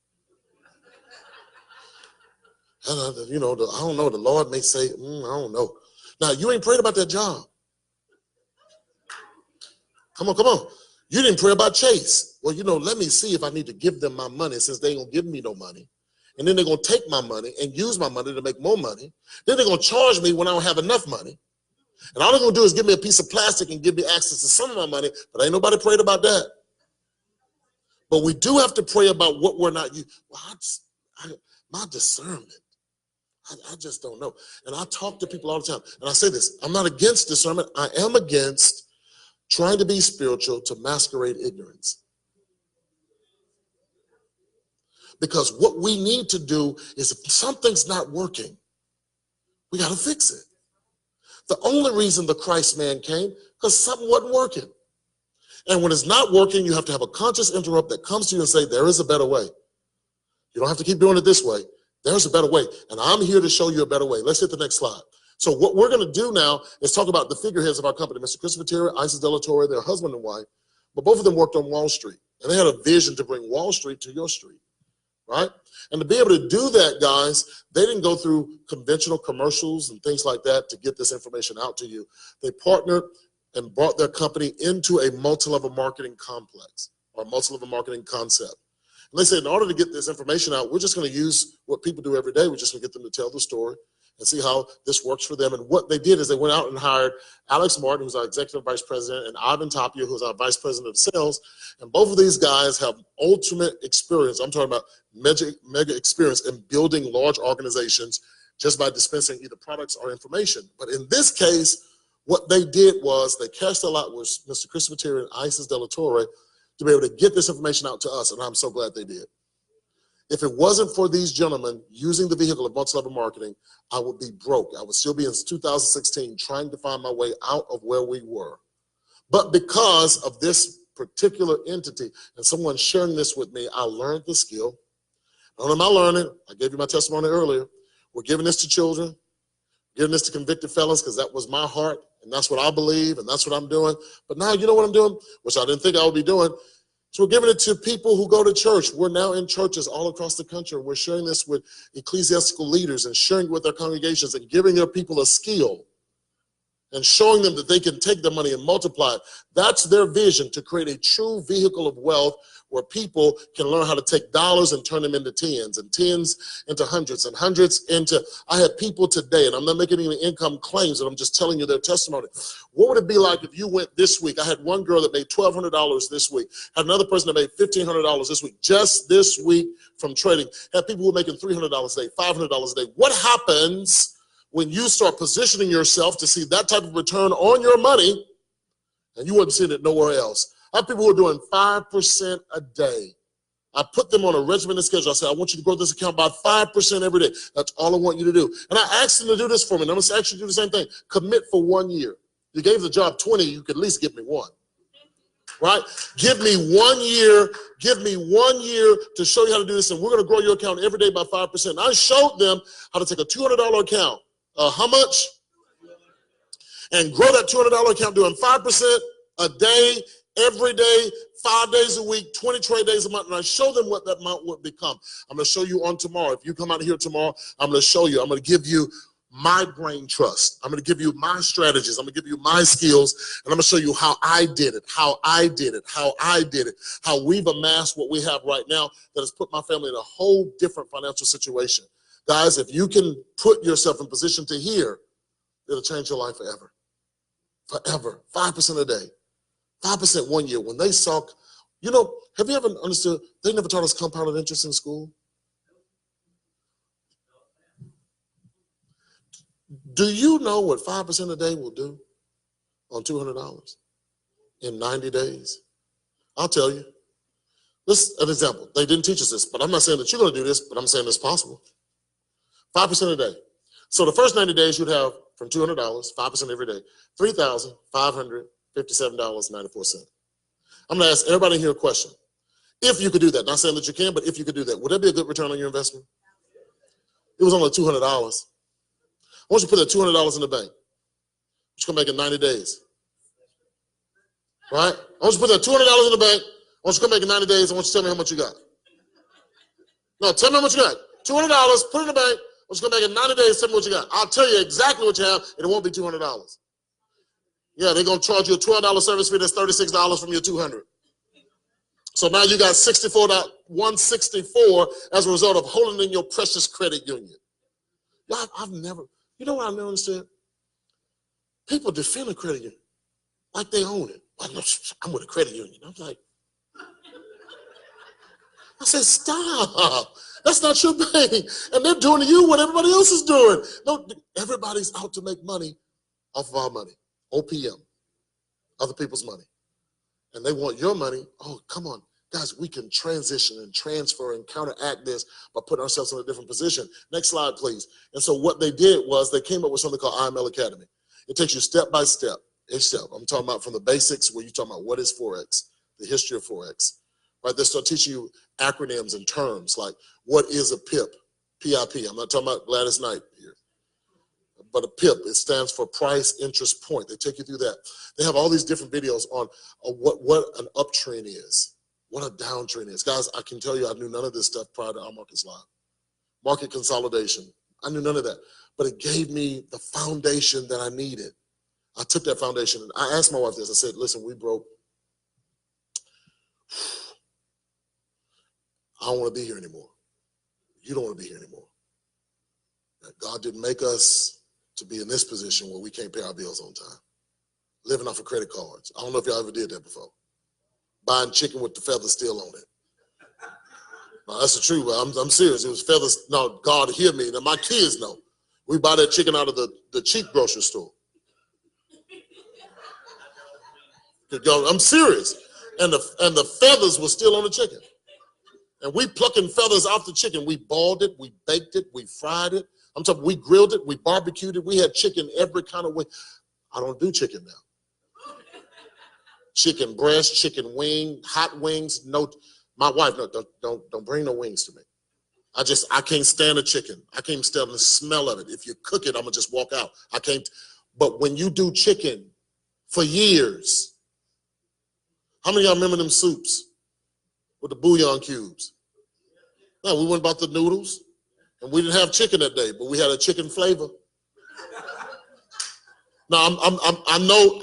And, I don't know. The Lord may say, I don't know. Now, you ain't prayed about that job. Come on. You didn't pray about Chase. Well, let me see if I need to give them my money, since they ain't going to give me no money. And then they're going to take my money and use my money to make more money. Then they're going to charge me when I don't have enough money. And all they're going to do is give me a piece of plastic and give me access to some of my money, but ain't nobody prayed about that. But we do have to pray about what we're not using. Well, my discernment, I just don't know. And I talk to people all the time, and I say this, I'm not against discernment. I am against trying to be spiritual to masquerade ignorance. Because what we need to do is, if something's not working, we got to fix it. The only reason the Christ man came, because something wasn't working. And when it's not working, you have to have a conscious interrupt that comes to you and say, there is a better way. You don't have to keep doing it this way. There's a better way. And I'm here to show you a better way. Let's hit the next slide. So what we're going to do now is talk about the figureheads of our company, Mr. Christopher Terry, Isis De La Torre, their husband and wife. But both of them worked on Wall Street. And they had a vision to bring Wall Street to your street, right? And to be able to do that, guys, they didn't go through conventional commercials and things like that to get this information out to you. They partnered and brought their company into a multi-level marketing complex, or multi-level marketing concept. And they said, in order to get this information out, we're just going to use what people do every day. We're just going to get them to tell the story and see how this works for them. And what they did is they went out and hired Alex Martin, who's our executive vice president, and Ivan Tapia, who's our vice president of sales. And both of these guys have ultimate experience. I'm talking about mega experience in building large organizations just by dispensing either products or information. But in this case, what they did was they cashed a lot with Mr. Christopher Terry and Isis De La Torre to be able to get this information out to us, and I'm so glad they did. If it wasn't for these gentlemen using the vehicle of multi-level marketing, I would be broke. I would still be in 2016 trying to find my way out of where we were. But because of this particular entity and someone sharing this with me, I learned the skill. Not only am I learning, I gave you my testimony earlier, we're giving this to children, giving this to convicted felons, because that was my heart, and that's what I believe, and that's what I'm doing. But now you know what I'm doing, which I didn't think I would be doing. So we're giving it to people who go to church. We're now in churches all across the country. We're sharing this with ecclesiastical leaders and sharing with their congregations and giving their people a skill and showing them that they can take their money and multiply it. That's their vision, to create a true vehicle of wealth where people can learn how to take dollars and turn them into tens, and tens into hundreds, and hundreds into, I had people today, and I'm not making any income claims, and I'm just telling you their testimony. What would it be like if you went this week? I had one girl that made $1,200 this week, had another person that made $1,500 this week, just this week from trading, had people who were making $300 a day, $500 a day. What happens when you start positioning yourself to see that type of return on your money, and you wouldn't see it nowhere else? I have people who are doing 5% a day. I put them on a regimented schedule. I said, I want you to grow this account by 5% every day. That's all I want you to do. And I asked them to do this for me. And I'm going to actually do the same thing. Commit for 1 year. You gave the job 20, you could at least give me one. Right? Give me 1 year. Give me 1 year to show you how to do this. And we're going to grow your account every day by 5%. And I showed them how to take a $200 account. How much? And grow that $200 account doing 5% a day, every day, 5 days a week, 20 trade days a month, and I show them what that amount would become. I'm going to show you on tomorrow. If you come out here tomorrow, I'm going to show you. I'm going to give you my brain trust. I'm going to give you my strategies. I'm going to give you my skills, and I'm going to show you how I did it, how we've amassed what we have right now that has put my family in a whole different financial situation. Guys, if you can put yourself in position to hear, it'll change your life forever. Forever. 5% a day. 5% 1 year. When they saw, have you ever understood, they never taught us compounded interest in school? Do you know what 5% a day will do on $200 in 90 days? I'll tell you. This is an example. They didn't teach us this, but I'm not saying that you're going to do this, but I'm saying it's possible. 5% a day. So the first 90 days you'd have from $200, 5% every day, $3,557.94. I'm going to ask everybody here a question. If you could do that, not saying that you can, but if you could do that, would that be a good return on your investment? It was only $200. I want you to put that $200 in the bank. What you going to make in 90 days? Right? I want you to put that $200 in the bank. I want you to come back in 90 days. I want you to tell me how much you got. No, tell me how much you got. $200, put it in the bank. I want you to come back in 90 days. Tell me what you got. I'll tell you exactly what you have, and it won't be $200. Yeah, they're going to charge you a $12 service fee. That's $36 from your $200. So now you got $164 as a result of holding in your precious credit union. I've never, you know what I never understood? People defend a credit union like they own it. I'm with a credit union. I'm like, I said, stop. That's not your bank. And they're doing to you what everybody else is doing. No, everybody's out to make money off of our money. OPM, other people's money. And they want your money. Oh, come on. Guys, we can transition and transfer and counteract this by putting ourselves in a different position. Next slide, please. And so what they did was they came up with something called IML Academy. It takes you step by step, each step. I'm talking about from the basics where you're talking about what is Forex, the history of Forex. Right? They start teaching you acronyms and terms like what is a PIP, PIP. I'm not talking about Gladys Knight here. But a PIP, it stands for price interest point. They take you through that. They have all these different videos on what an uptrend is, what a downtrend is. Guys, I can tell you I knew none of this stuff prior to Our Markets Live. Market consolidation, I knew none of that. But it gave me the foundation that I needed. I took that foundation and I asked my wife this. I said, listen, we broke. I don't want to be here anymore. You don't want to be here anymore. God didn't make us to be in this position where we can't pay our bills on time. Living off of credit cards. I don't know if y'all ever did that before. Buying chicken with the feathers still on it. No, that's the truth. I'm serious. It was feathers. No, God hear me. Now, my kids know. We buy that chicken out of the cheap grocery store. I'm serious. And the feathers were still on the chicken. And we plucking feathers off the chicken. We boiled it, we baked it, we fried it. I'm talking, we grilled it, we barbecued it. We had chicken every kind of way. I don't do chicken now. Chicken breast, chicken wing, hot wings. No, my wife, no, don't bring no wings to me. I can't stand a chicken. I can't stand the smell of it. If you cook it, I'm gonna just walk out. I can't. But when you do chicken for years, how many of y'all remember them soups with the bouillon cubes? No, we went about the noodles, and we didn't have chicken that day, but we had a chicken flavor. Now I know.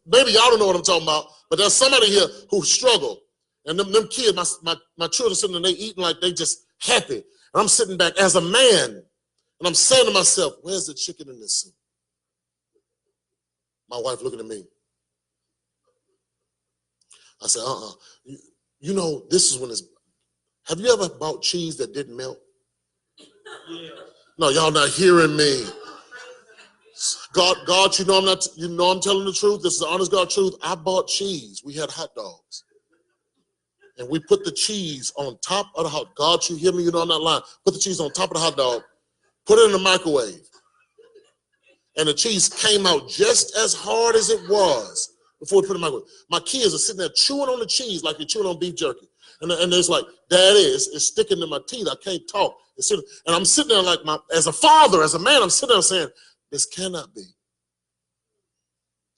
Maybe y'all don't know what I'm talking about, but there's somebody here who struggle, and them kids, my children sitting there, they eating like they just happy, and I'm sitting back as a man, and I'm saying to myself, "Where's the chicken in this soup?" My wife looking at me. I said, You know, this is when it's. Have you ever bought cheese that didn't melt? Yeah. No, y'all not hearing me. God, you know I'm not. You know I'm telling the truth. This is the honest God truth. I bought cheese. We had hot dogs, and we put the cheese on top of the hot. God, you hear me? You know I'm not lying. Put the cheese on top of the hot dog. Put it in the microwave, and the cheese came out just as hard as it was before we put it in the microwave. My kids are sitting there chewing on the cheese like you're chewing on beef jerky. And it's like, Daddy, it's sticking to my teeth. I can't talk. And I'm sitting there like, as a father, as a man, I'm sitting there saying, this cannot be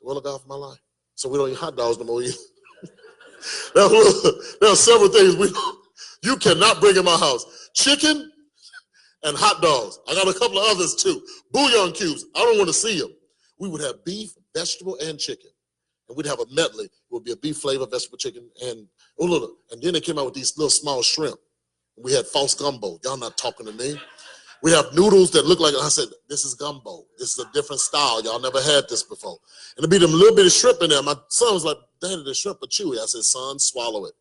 the will of God for my life. So we don't eat hot dogs no more. There are several things you cannot bring in my house. Chicken and hot dogs. I got a couple of others too. Bouillon cubes. I don't want to see them. We would have beef, vegetable, and chicken. And we'd have a medley. It would be a beef flavor, vegetable chicken, and then they came out with these little small shrimp. We had false gumbo. Y'all not talking to me. We have noodles that look like, I said, this is gumbo. This is a different style. Y'all never had this before. And it'd be them little bit of shrimp in there. My son was like, Daddy, the shrimp are chewy. I said, son, swallow it.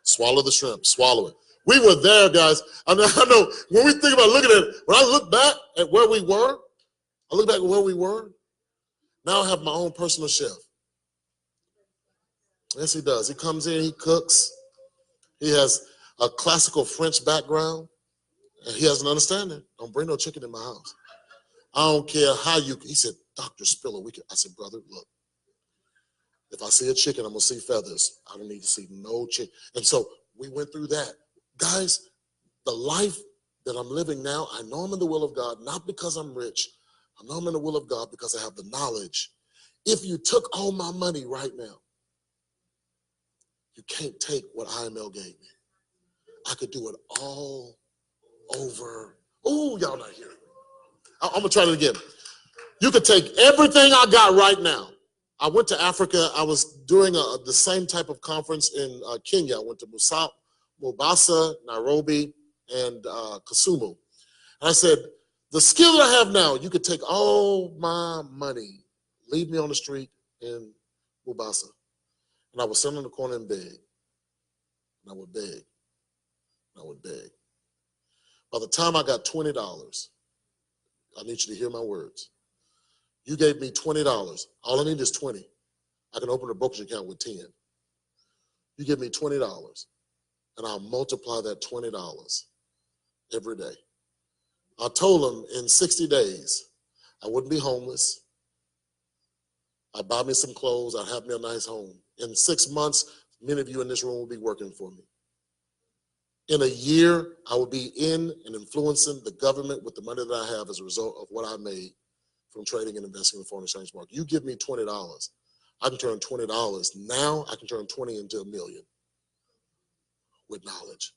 Swallow the shrimp. Swallow it. We were there, guys. I know when we think about looking at it, when I look back at where we were, I look back at where we were. Now I have my own personal chef. Yes, he does. He comes in, he cooks. He has a classical French background, and he has an understanding. Don't bring no chicken in my house. I don't care how you. He said, Dr. Spiller, we can. I said, brother, look. If I see a chicken, I'm gonna see feathers. I don't need to see no chicken. And so we went through that, guys. The life that I'm living now, I know I'm in the will of God, not because I'm rich. I know I'm in the will of God because I have the knowledge. If you took all my money right now, you can't take what IML gave me. I could do it all over. Oh, y'all not hearing me. I'm gonna try it again. You could take everything I got right now. I went to Africa. I was doing the same type of conference in Kenya. I went to Mombasa, Nairobi, and Kisumu. And I said, the skill that I have now, you could take all my money, leave me on the street in Mombasa. And I would sit on the corner and beg. And I would beg. And I would beg. By the time I got $20, I need you to hear my words. You gave me $20. All I need is 20. I can open a brokerage account with 10. You give me $20, and I'll multiply that $20 every day. I told them in 60 days, I wouldn't be homeless. I'd buy me some clothes. I'd have me a nice home. In 6 months, many of you in this room will be working for me. In a year, I will be in and influencing the government with the money that I have as a result of what I made from trading and investing in the foreign exchange market. You give me $20, I can turn $20. Now I can turn 20 into $1 million with knowledge.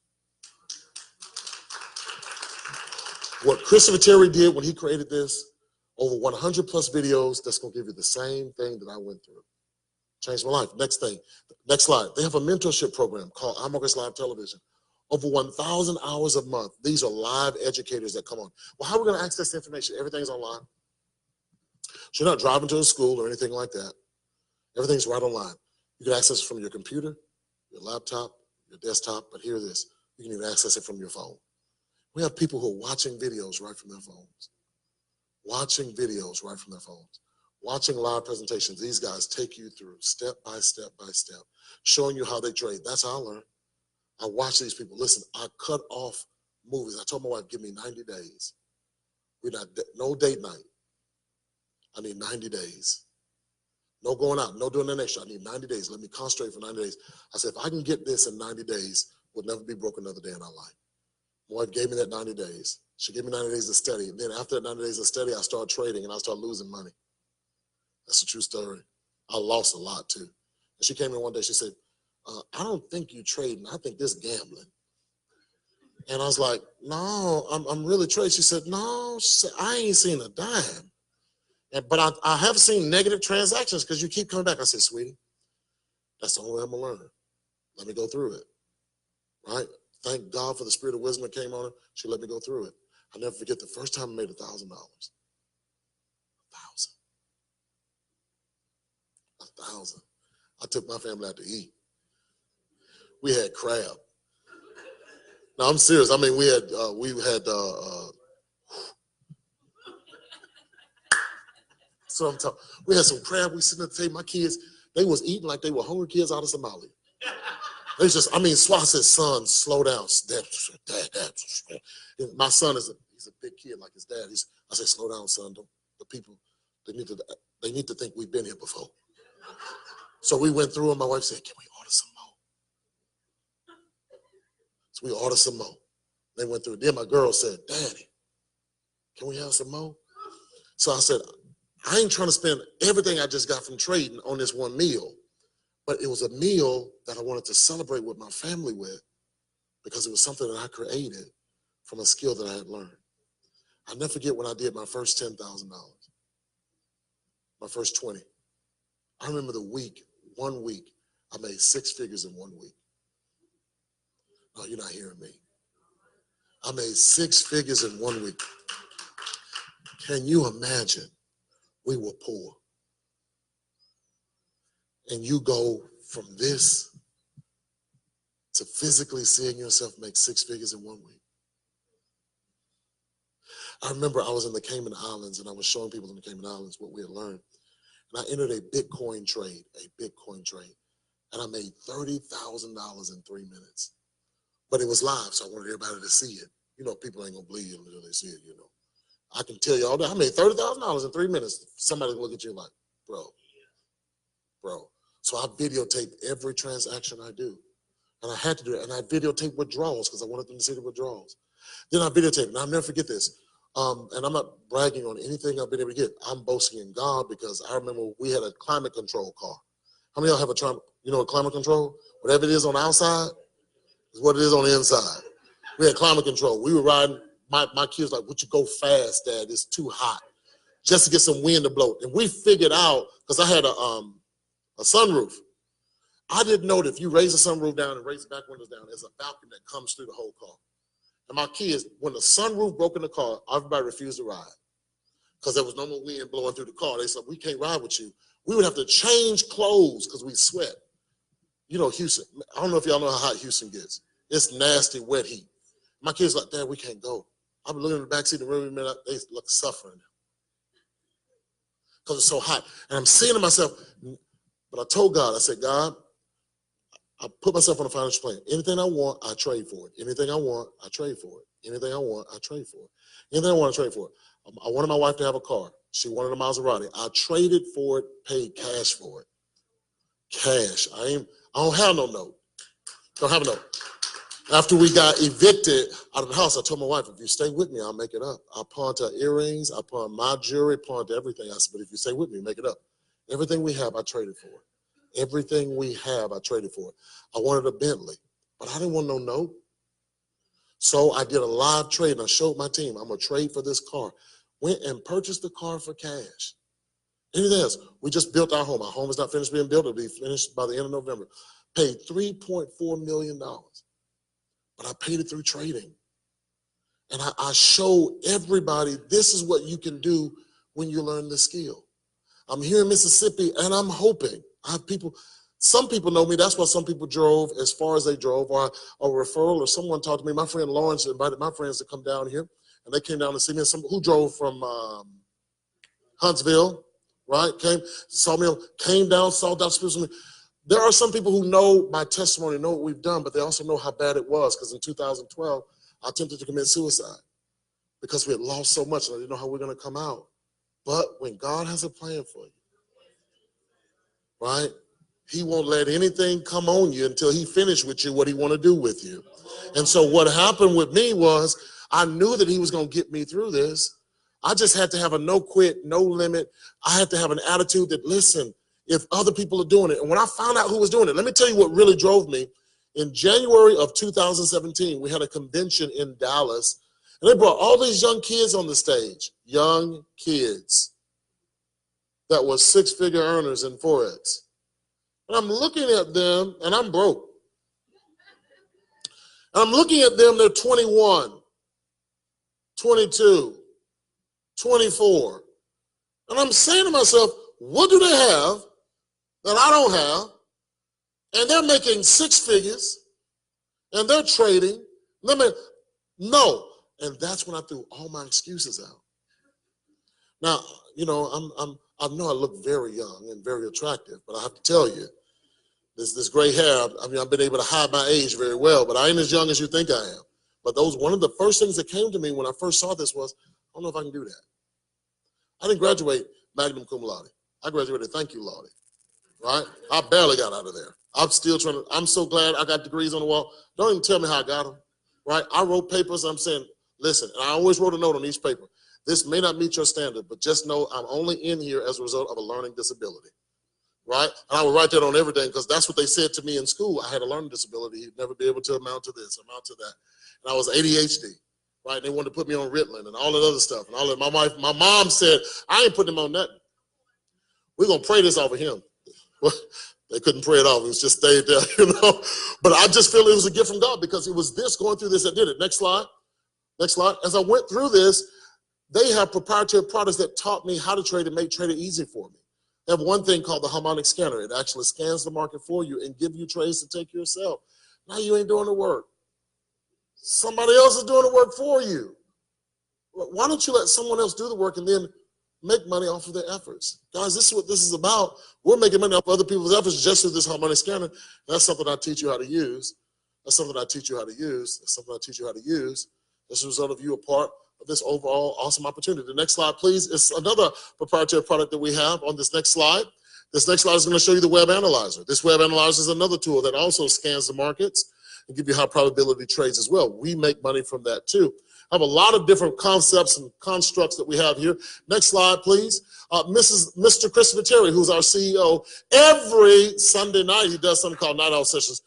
What Christopher Terry did when he created this, over 100 plus videos, that's gonna give you the same thing that I went through. Changed my life. Next thing, next slide. They have a mentorship program called iMarkets Live Television. Over 1,000 hours a month. These are live educators that come on. Well, how are we gonna access the information? Everything's online. So you're not driving to a school or anything like that. Everything's right online. You can access it from your computer, your laptop, your desktop, but hear this, you can even access it from your phone. We have people who are watching videos right from their phones. Watching videos right from their phones. Watching live presentations. These guys take you through step by step by step, showing you how they trade. That's how I learn. I watch these people. Listen, I cut off movies. I told my wife, give me 90 days. No date night. I need 90 days. No going out, no doing that extra. I need 90 days. Let me concentrate for 90 days. I said, if I can get this in 90 days, we'll never be broke another day in our life. My wife gave me that 90 days. She gave me 90 days to study. And then after that 90 days of study, I started trading and I started losing money. That's a true story. I lost a lot too. And she came in one day, she said, I don't think you trading. I think this gambling. And I was like, no, I'm really trading. She said, no, I ain't seen a dime. But I have seen negative transactions because you keep coming back. I said, sweetie, that's the only way I'm going to learn. Let me go through it, right? Thank God for the spirit of wisdom that came on her. She let me go through it. I'll never forget the first time I made $1,000. $1,000. I took my family out to eat. We had crab. No, I'm serious. I mean, we had so I'm talking. We had some crab. We sitting at the table. My kids, they was eating like they were hungry kids out of Somalia. They just, Swat said, son, slow down. Dad. My son he's a big kid like his dad. I said, slow down, son. The people, they need to think we've been here before. So we went through and my wife said, can we order some more? So we ordered some more. They went through it. Then my girl said, Daddy, can we have some more? So I said, I ain't trying to spend everything I just got from trading on this one meal. But it was a meal that I wanted to celebrate with my family with because it was something that I created from a skill that I had learned. I'll never forget when I did my first $10,000, my first 20. I remember one week, I made 6 figures in 1 week. No, you're not hearing me. I made 6 figures in 1 week. Can you imagine? We were poor. And you go from this to physically seeing yourself make 6 figures in 1 week. I remember I was in the Cayman Islands and I was showing people in the Cayman Islands what we had learned. And I entered a Bitcoin trade, and I made $30,000 in 3 minutes. But it was live, so I wanted everybody to see it. You know, people ain't gonna believe you until they see it, you know. I can tell you all that I made $30,000 in 3 minutes. Somebody look at you like, bro. So I videotape every transaction I do. And I had to do it. And I videotape withdrawals because I wanted them to see the withdrawals. Then I videotape, and I'll never forget this. And I'm not bragging on anything I've been able to get. I'm boasting in God because I remember we had a climate control car. How many of y'all have a climate control? Whatever it is on the outside is what it is on the inside. We had climate control. We were riding. My kids like, would you go fast, Dad? It's too hot. Just to get some wind to blow. And we figured out, because I had a sunroof. I didn't know that if you raise the sunroof down and raise the back windows down, there's a balcony that comes through the whole car. And my kids, when the sunroof broke in the car, everybody refused to ride because there was no more wind blowing through the car. They said, we can't ride with you. We would have to change clothes because we sweat. You know, Houston, I don't know if y'all know how hot Houston gets. It's nasty, wet heat. My kids like, Dad, we can't go. I'm looking in the backseat of the room, they look suffering because it's so hot. And I'm saying to myself, but I told God, I said, God, I put myself on a financial plan. Anything I want, I trade for it. Anything I want, I trade for it. Anything I want, I trade for it. Anything I want, I trade for it. I wanted my wife to have a car. She wanted a Maserati. I traded for it, paid cash for it. Cash. I don't have no note. Don't have a note. After we got evicted out of the house, I told my wife, if you stay with me, I'll make it up. I pawned her earrings, I pawned my jewelry, pawned everything. I said, but if you stay with me, make it up. Everything we have, I traded for it. Everything we have, I traded for it. I wanted a Bentley, but I didn't want no note. So I did a live trade and I showed my team, I'm gonna trade for this car. Went and purchased the car for cash. Anything else? We just built our home. Our home is not finished being built. It'll be finished by the end of November. Paid $3.4 million, but I paid it through trading. And I show everybody this is what you can do when you learn the skill. I'm here in Mississippi and I'm hoping. I have people, some people know me. That's why some people drove as far as they drove, or a referral, or someone talked to me. My friend Lawrence invited my friends to come down here, and they came down to see me. And some who drove from Huntsville, right? Saw me, came down, saw Dr. Spears with me. There are some people who know my testimony, know what we've done, but they also know how bad it was, because in 2012, I attempted to commit suicide because we had lost so much and I didn't know how we were going to come out. But when God has a plan for you, right? He won't let anything come on you until he finished with you what he want to do with you. And so what happened with me was I knew that he was going to get me through this. I just had to have a no quit, no limit. I had to have an attitude that, listen, if other people are doing it. And when I found out who was doing it, let me tell you what really drove me. In January of 2017, we had a convention in Dallas, and they brought all these young kids on the stage, young kids that were six-figure earners in Forex. And I'm looking at them, and I'm broke. And I'm looking at them, they're 21, 22, 24. And I'm saying to myself, what do they have that I don't have? And they're making six figures, and they're trading. No. And that's when I threw all my excuses out. Now, you know, I know I look very young and very attractive, but I have to tell you, this gray hair, I mean, I've been able to hide my age very well, but I ain't as young as you think I am. But one of the first things that came to me when I first saw this was, I don't know if I can do that. I didn't graduate magna cum laude. I graduated thank you laude, right? I barely got out of there. I'm still I'm so glad I got degrees on the wall. Don't even tell me how I got them, right? I wrote papers, I'm saying, listen, and I always wrote a note on each paper. This may not meet your standard, but just know I'm only in here as a result of a learning disability, right? And I would write that on everything because that's what they said to me in school. I had a learning disability. You'd never be able to amount to this, amount to that. And I was ADHD, right? They wanted to put me on Ritalin and all that other stuff. And all that. My mom said, I ain't putting him on nothing. We're going to pray this off of him. Well, they couldn't pray it off. It was just stayed there, you know. But I just feel it was a gift from God because it was this, going through this, that did it. Next slide. Next slide. As I went through this, they have proprietary products that taught me how to trade and make trading easy for me. They have one thing called the harmonic scanner. It actually scans the market for you and give you trades to take yourself. Now you ain't doing the work. Somebody else is doing the work for you, Why don't you let someone else do the work and then make money off of their efforts? Guys, this is what this is about. We're making money off other people's efforts just through this harmonic scanner. That's something I teach you how to use. That's something I teach you how to use. That's something I teach you how to use. As a result of you a part of this overall awesome opportunity. The next slide, please. It's another proprietary product that we have on this next slide. This next slide is going to show you the web analyzer. This web analyzer is another tool that also scans the markets and give you high probability trades as well. We make money from that too. I have a lot of different concepts and constructs that we have here. Next slide, please. Mr. Christopher Terry, who's our CEO, every Sunday night he does something called Night Owl Sessions.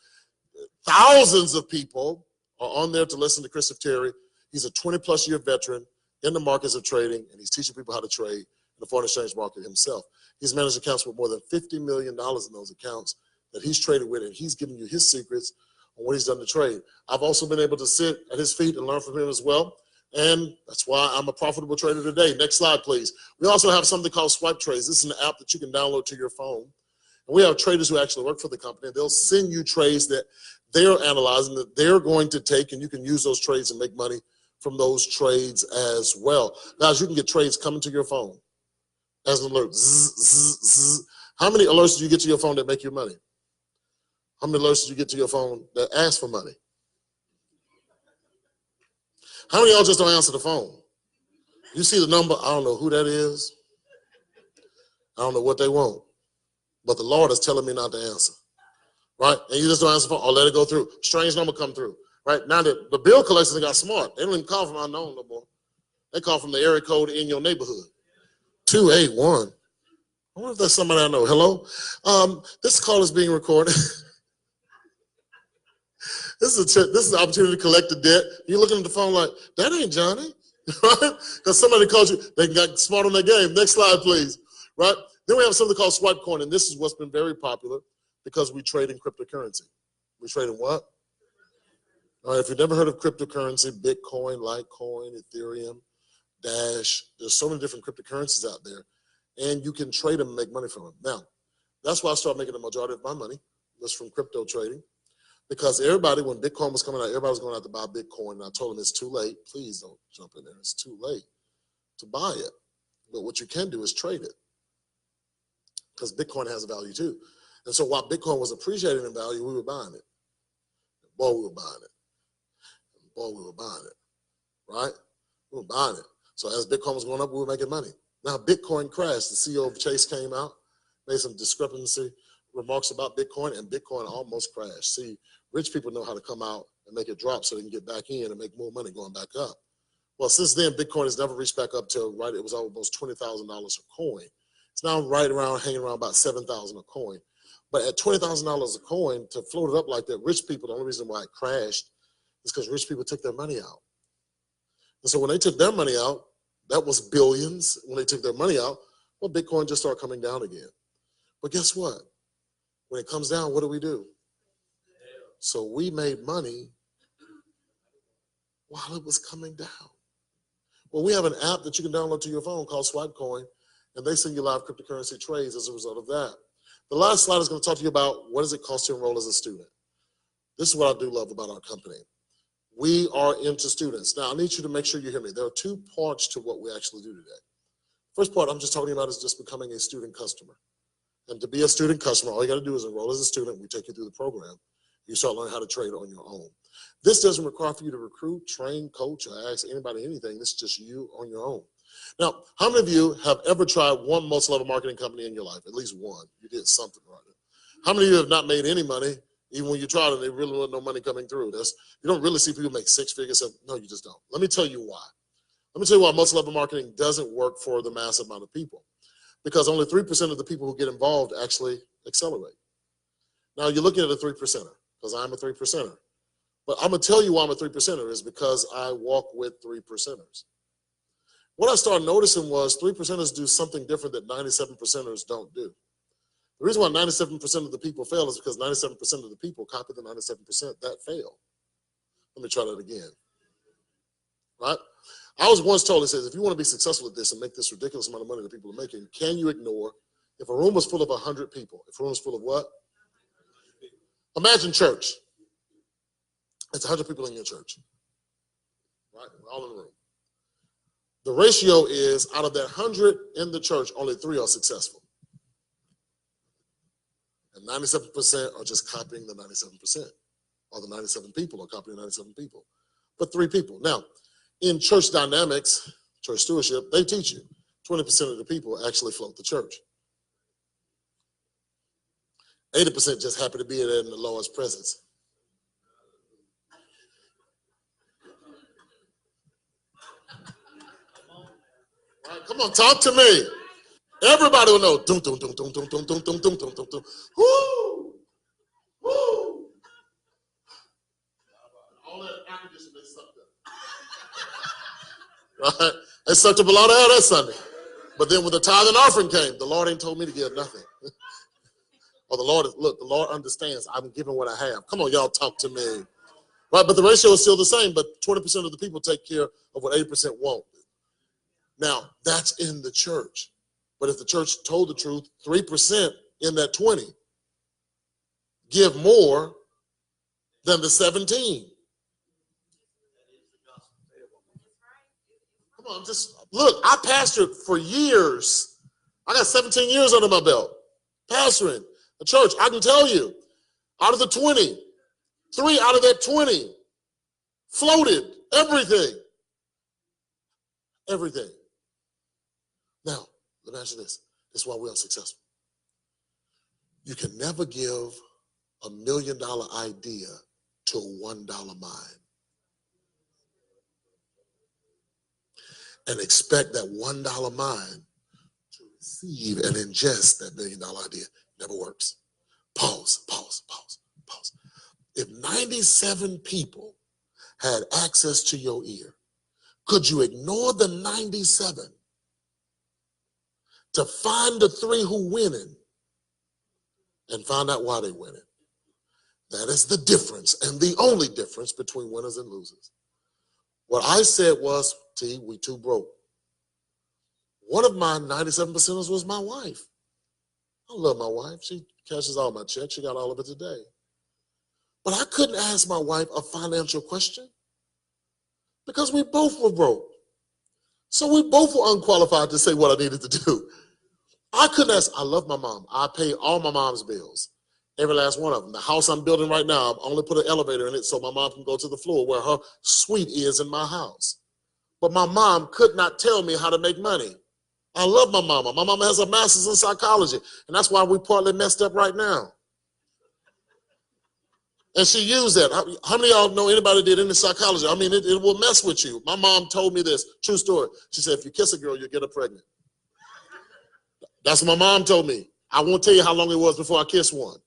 Thousands of people are on there to listen to Christopher Terry. He's a 20-plus year veteran in the markets of trading, and he's teaching people how to trade in the foreign exchange market himself. He's managed accounts with more than $50 million in those accounts that he's traded with, and he's giving you his secrets on what he's done to trade. I've also been able to sit at his feet and learn from him as well, and that's why I'm a profitable trader today. Next slide, please. We also have something called Swipe Trades. This is an app that you can download to your phone, and we have traders who actually work for the company. They'll send you trades that they're analyzing, that they're going to take, and you can use those trades and make money from those trades as well. Guys, you can get trades coming to your phone as an alert. Zzz, zzz, zzz. How many alerts do you get to your phone that make you money? How many alerts do you get to your phone that ask for money? How many of y'all just don't answer the phone? You see the number, I don't know who that is. I don't know what they want. But the Lord is telling me not to answer. Right? And you just don't answer the phone or let it go through. Strange number come through. Right? Now the bill collectors got smart. They don't even call from unknown no more. They call from the area code in your neighborhood. 281. I wonder if that's somebody I know. Hello? This call is being recorded. This is an opportunity to collect the debt. You're looking at the phone like, that ain't Johnny. Right? Because somebody called you. They got smart on their game. Next slide, please. Right? Then we have something called Swipe Coin, and this is what's been very popular because we trade in cryptocurrency. We trade in what? All right, if you've never heard of cryptocurrency, Bitcoin, Litecoin, Ethereum, Dash, there's so many different cryptocurrencies out there, and you can trade them and make money from them. Now, that's why I started making the majority of my money was from crypto trading, because everybody, when Bitcoin was coming out, everybody was going out to buy Bitcoin, and I told them it's too late. Please don't jump in there. It's too late to buy it. But what you can do is trade it, because Bitcoin has a value too. And so while Bitcoin was appreciating in value, we were buying it. Boy, we were buying it. Boy, we were buying it, right? We were buying it. So as Bitcoin was going up, we were making money. Now Bitcoin crashed. The CEO of Chase came out, made some discrepancy remarks about Bitcoin, and Bitcoin almost crashed. See, rich people know how to come out and make it drop so they can get back in and make more money going back up. Well, since then, Bitcoin has never reached back up to, right, it was almost $20,000 a coin. It's now right around, hanging around about $7,000 a coin. But at $20,000 a coin, to float it up like that, rich people, the only reason why it crashed is because rich people took their money out. And so when they took their money out, that was billions. When they took their money out, well, Bitcoin just started coming down again. But guess what? When it comes down, what do? So we made money while it was coming down. Well, we have an app that you can download to your phone called SwipeCoin, and they send you live cryptocurrency trades as a result of that. The last slide is going to talk to you about what does it cost to enroll as a student. This is what I do love about our company. We are into students. Now, I need you to make sure you hear me. There are two parts to what we actually do today. First part I'm just talking about is just becoming a student customer. And to be a student customer, all you got to do is enroll as a student. We take you through the program. You start learning how to trade on your own. This doesn't require for you to recruit, train, coach, or ask anybody anything. This is just you on your own. Now, how many of you have ever tried one multi-level marketing company in your life? At least one. You did something right. How many of you have not made any money, even when you tried and there really wasn't no money coming through? You don't really see people make six figures. No, you just don't. Let me tell you why. Let me tell you why multi-level marketing doesn't work for the massive amount of people. Because only 3% of the people who get involved actually accelerate. Now, you're looking at a 3%er, because I'm a 3%er. But I'm going to tell you why I'm a 3%er is because I walk with 3%ers. What I started noticing was 3%ers do something different that 97%ers don't do. The reason why 97% of the people fail is because 97% of the people copy the 97% that fail. Let me try that again. Right? I was once told, it says, if you want to be successful at this and make this ridiculous amount of money that people are making, can you ignore, if a room was full of 100 people, if a room was full of what? Imagine church. It's 100 people in your church. Right? We're all in the room. The ratio is out of that 100 in the church, only 3 are successful. And 97% are just copying the 97%, or the 97 people are copying 97 people. But 3 people. Now, in church dynamics, church stewardship, they teach you 20% of the people actually float the church. 80% just happen to be there in the Lord's presence. Right, come on, talk to me. Everybody will know. Dum, dum, dum, dum, dum, dum, dum, dum, dum, dum, dum. Woo! Woo! All that air conditioning they sucked up. Right? They sucked up a lot of air that Sunday. But then when the tithe and offering came, the Lord ain't told me to give nothing. Or the Lord understands I'm giving what I have. Come on, y'all, talk to me. Right, but the ratio is still the same, but 20% of the people take care of what 80% won't. Now, that's in the church. But if the church told the truth, 3% in that 20 give more than the 17. Come on, just look, I pastored for years. I got 17 years under my belt pastoring a church. I can tell you, out of the 20, 3 out of that 20 floated everything. Everything. Now, let me ask you this. This is why we're unsuccessful. You can never give $1 million idea to a $1 mind and expect that $1 mind to receive and ingest that $1 million idea. Never works. Pause, pause, pause, pause. If 97 people had access to your ear, could you ignore the 97 to find the 3 who winning and find out why they winning? That is the difference, and the only difference between winners and losers. What I said was, T, we too broke. One of my 97%ers was my wife. I love my wife. She cashes all my checks. She got all of it today. But I couldn't ask my wife a financial question because we both were broke. So we both were unqualified to say what I needed to do. I couldn't ask. I love my mom. I pay all my mom's bills, every last one of them. The house I'm building right now, I've only put an elevator in it so my mom can go to the floor where her suite is in my house. But my mom could not tell me how to make money. I love my mama. My mama has a master's in psychology, and that's why we partly messed up right now. And she used that. How many of y'all know anybody did any psychology? I mean, it will mess with you. My mom told me this, true story. She said, if you kiss a girl, you'll get her pregnant. That's what my mom told me. I won't tell you how long it was before I kissed one,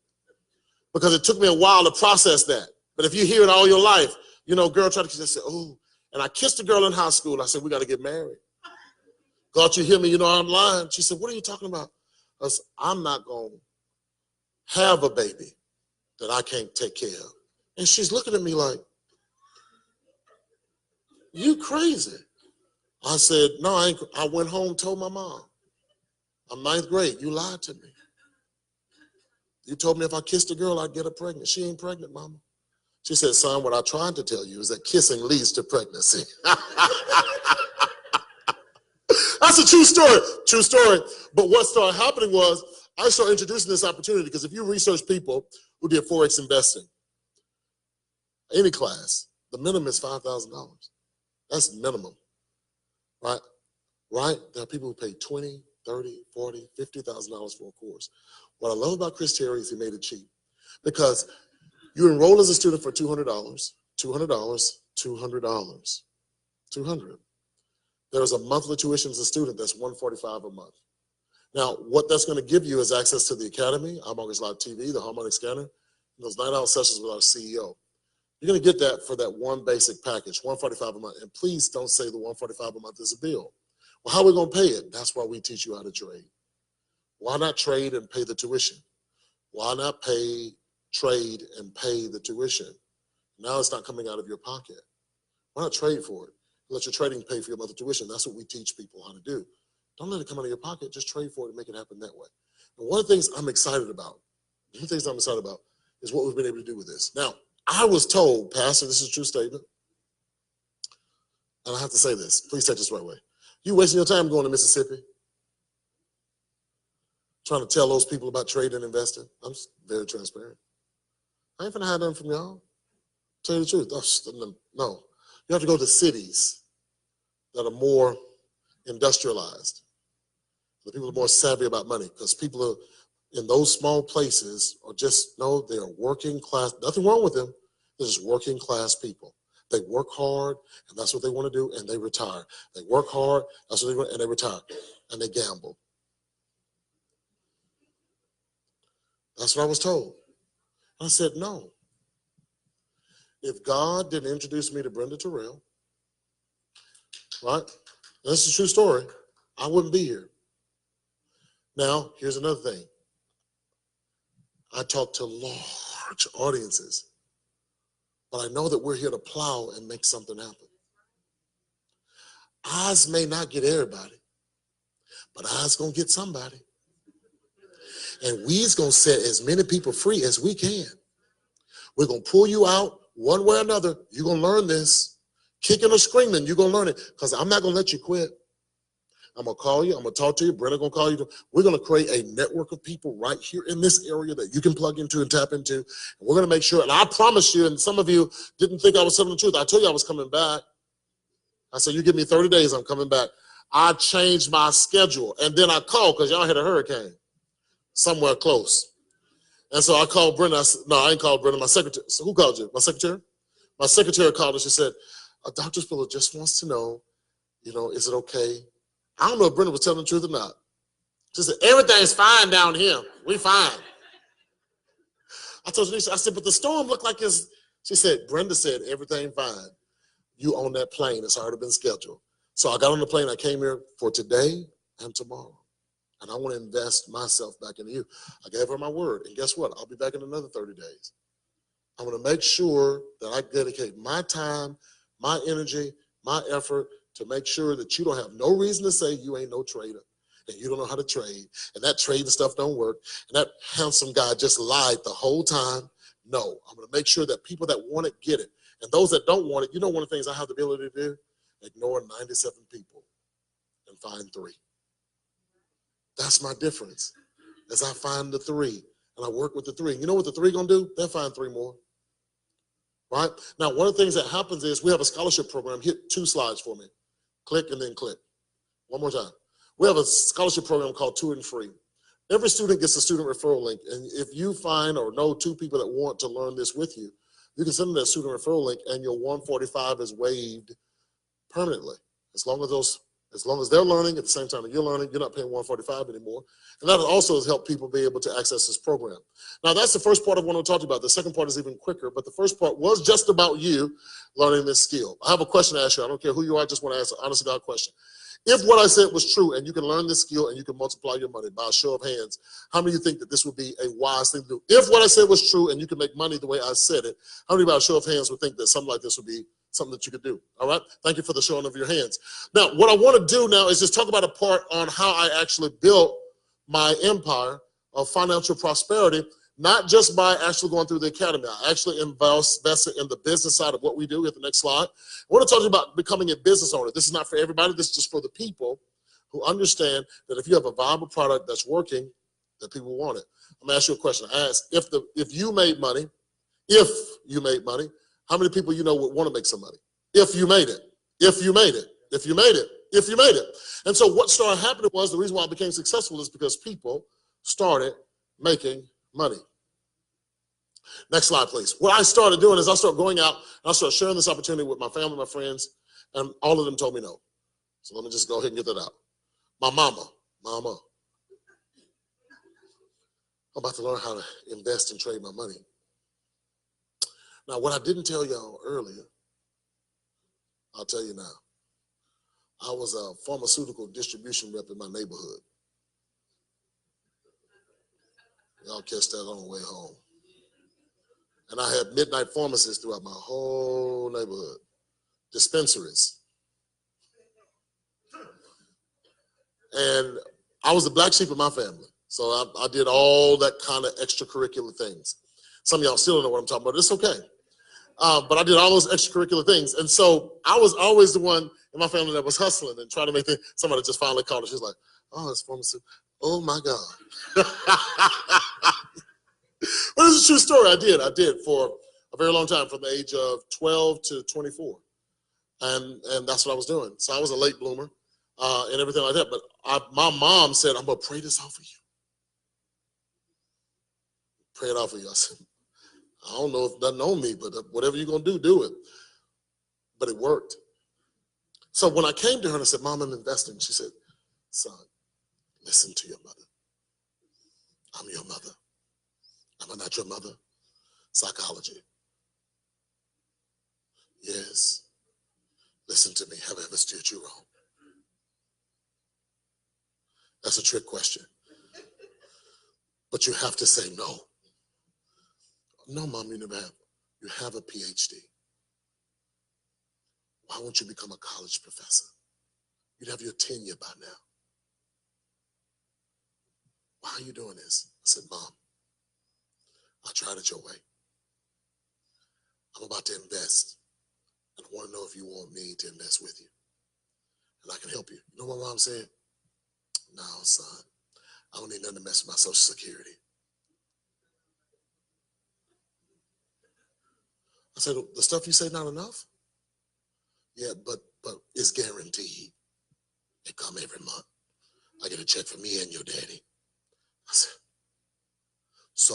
because it took me a while to process that. But if you hear it all your life, you know, girl tried to kiss, I said, oh. And I kissed a girl in high school. I said, we got to get married. God, you hear me? You know I'm lying. She said, what are you talking about? I said, I'm not going to have a baby that I can't take care of. And she's looking at me like, you crazy. I said, no, I ain't. I went home, told my mom, I'm 9th grade. You lied to me. You told me if I kissed a girl, I'd get her pregnant. She ain't pregnant, mama. She said, son, what I tried to tell you is that kissing leads to pregnancy. That's a true story. True story. But what started happening was I started introducing this opportunity, because if you research people who did Forex investing, any class, the minimum is $5,000. That's minimum, right? Right? There are people who pay $20,000, $30,000, $40,000, $50,000 for a course. What I love about Chris Terry is he made it cheap, because you enroll as a student for $200, $200, $200, $200. There's a monthly tuition as a student that's $145 a month. Now, what that's going to give you is access to the Academy, iMortgage Live TV, the Harmonic Scanner, and those 9-hour sessions with our CEO. You're going to get that for that one basic package, $145 a month. And please don't say the $145 a month is a bill. Well, how are we going to pay it? That's why we teach you how to trade. Why not trade and pay the tuition? Why not trade and pay the tuition? Now it's not coming out of your pocket. Why not trade for it? Let your trading pay for your monthly tuition. That's what we teach people how to do. Don't let it come out of your pocket. Just trade for it and make it happen that way. And one of the things I'm excited about, is what we've been able to do with this. Now, I was told, Pastor, this is a true statement, and I have to say this. Please take this the right way. You wasting your time going to Mississippi, trying to tell those people about trading and investing. I'm very transparent. I ain't finna hide nothing from y'all. Tell you the truth. No. You have to go to cities that are more industrialized. The people are more savvy about money because people are in those small places are just, no, they are working class. Nothing wrong with them. They're just working class people. They work hard, and that's what they want to do, and they retire. They work hard, that's what they want, and they retire. And they gamble. That's what I was told. I said, no. If God didn't introduce me to Brenda Terrell, right? That's a true story. I wouldn't be here. Now, here's another thing. I talk to large audiences, but I know that we're here to plow and make something happen. Eyes may not get everybody, but eyes gonna get somebody. And we's gonna set as many people free as we can. We're gonna pull you out one way or another. You're gonna learn this. Kicking or screaming, you're gonna learn it. Because I'm not gonna let you quit. I'm gonna call you, I'm gonna talk to you, Brenda gonna call you. We're gonna create a network of people right here in this area that you can plug into and tap into. And we're gonna make sure, and I promise you, and some of you didn't think I was telling the truth. I told you I was coming back. I said, you give me 30 days, I'm coming back. I changed my schedule. And then I called because y'all had a hurricane somewhere close. And so I called Brenda. I said, no, I ain't called Brenda, my secretary. So who called you? My secretary? My secretary called and she said, Dr. Spiller just wants to know, is it okay? I don't know if Brenda was telling the truth or not. She said, everything's fine down here. We fine. I told Janisha, I said, but the storm looked like it's, she said, Brenda said, everything fine. You on that plane, it's already been scheduled. So I got on the plane, I came here for today and tomorrow. And I want to invest myself back into you. I gave her my word. And guess what? I'll be back in another 30 days. I'm going to make sure that I dedicate my time, my energy, my effort to make sure that you don't have no reason to say you ain't no trader and you don't know how to trade and that trading stuff don't work and that handsome guy just lied the whole time. No, I'm going to make sure that people that want it get it. And those that don't want it, one of the things I have the ability to do, ignore 97 people and find 3. That's my difference, as I find the 3 and I work with the 3. You know what the 3 gonna do? They'll find 3 more. Right? Now, one of the things that happens is we have a scholarship program. Hit 2 slides for me. Click and then click. One more time. We have a scholarship program called Tutoring Free. Every student gets a student referral link. And if you find or know 2 people that want to learn this with you, you can send them that student referral link and your 145 is waived permanently. As long as they're learning at the same time that you're learning, you're not paying 145 anymore. And that also has helped people be able to access this program. Now, that's the first part I want to talk about. The second part is even quicker, but the first part was just about you learning this skill. I have a question to ask you. I don't care who you are. I just want to ask an honest to God question. If what I said was true and you can learn this skill and you can multiply your money by a show of hands, how many of you think that this would be a wise thing to do? If what I said was true and you can make money the way I said it, how many by a show of hands would think that something like this would be something that you could do? All right. Thank you for the showing of your hands. Now, what I want to do now is just talk about a part on how I actually built my empire of financial prosperity, not just by actually going through the academy. I actually invested in the business side of what we do. At the next slide. I want to talk to you about becoming a business owner. This is not for everybody. This is just for the people who understand that if you have a viable product that's working, that people want it. I'm going to ask you a question. I asked, if you made money, how many people would want to make some money? If you made it. And so what started happening was the reason why I became successful is because people started making money. Next slide, please. What I started doing is I started going out and I started sharing this opportunity with my family, my friends, and all of them told me no. So let me just go ahead and get that out. My mama, I'm about to learn how to invest and trade my money. Now, what I didn't tell y'all earlier, I'll tell you now. I was a pharmaceutical distribution rep in my neighborhood. Y'all catch that on the way home. And I had midnight pharmacists throughout my whole neighborhood. Dispensaries. And I was the black sheep of my family. So I did all that kind of extracurricular things. Some of y'all still don't know what I'm talking about. It's okay. But I did all those extracurricular things. And so I was always the one in my family that was hustling and trying to make things. Somebody just finally called her. She's like, oh, it's pharmacy. Oh, my God. But it's a true story. I did for a very long time, from the age of 12 to 24. And that's what I was doing. So I was a late bloomer and everything like that. But my mom said, I'm going to pray this out for you. Pray it out for you. I said, I don't know if it doesn't own me, but whatever you're going to do it. But it worked. So when I came to her and I said, Mom, I'm investing, she said, son, listen to your mother. I'm your mother. Am I not your mother? Psychology. Yes. Listen to me. Have I ever steered you wrong? That's a trick question. But you have to say no. No, Mom, you never have. You have a PhD. Why won't you become a college professor? You'd have your tenure by now. Why are you doing this? I said, Mom, I tried it your way. I'm about to invest. And I want to know if you want me to invest with you. And I can help you. You know what Mom said? No, son, I don't need nothing to mess with my Social Security. I said, the stuff you say not enough? Yeah, but it's guaranteed. It come every month. I get a check from me and your daddy. I said, so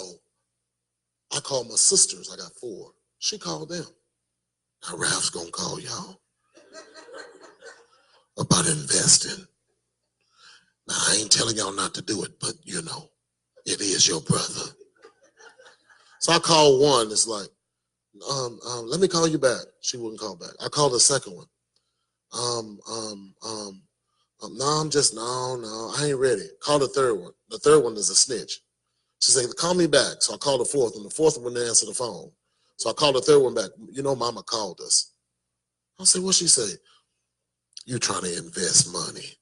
I called my sisters. I got 4. She called them. Now Ralph's gonna call y'all about investing. Now I ain't telling y'all not to do it, but you know, it is your brother. So I called one. It's like, let me call you back. She wouldn't call back. I called the second one. No, I ain't ready. Call the third one. The third one is a snitch. She said, call me back. So I called the fourth, and the fourth one didn't answer the phone. So I called the third one back. You know, Mama called us. I said, what'd she say? You trying to invest money.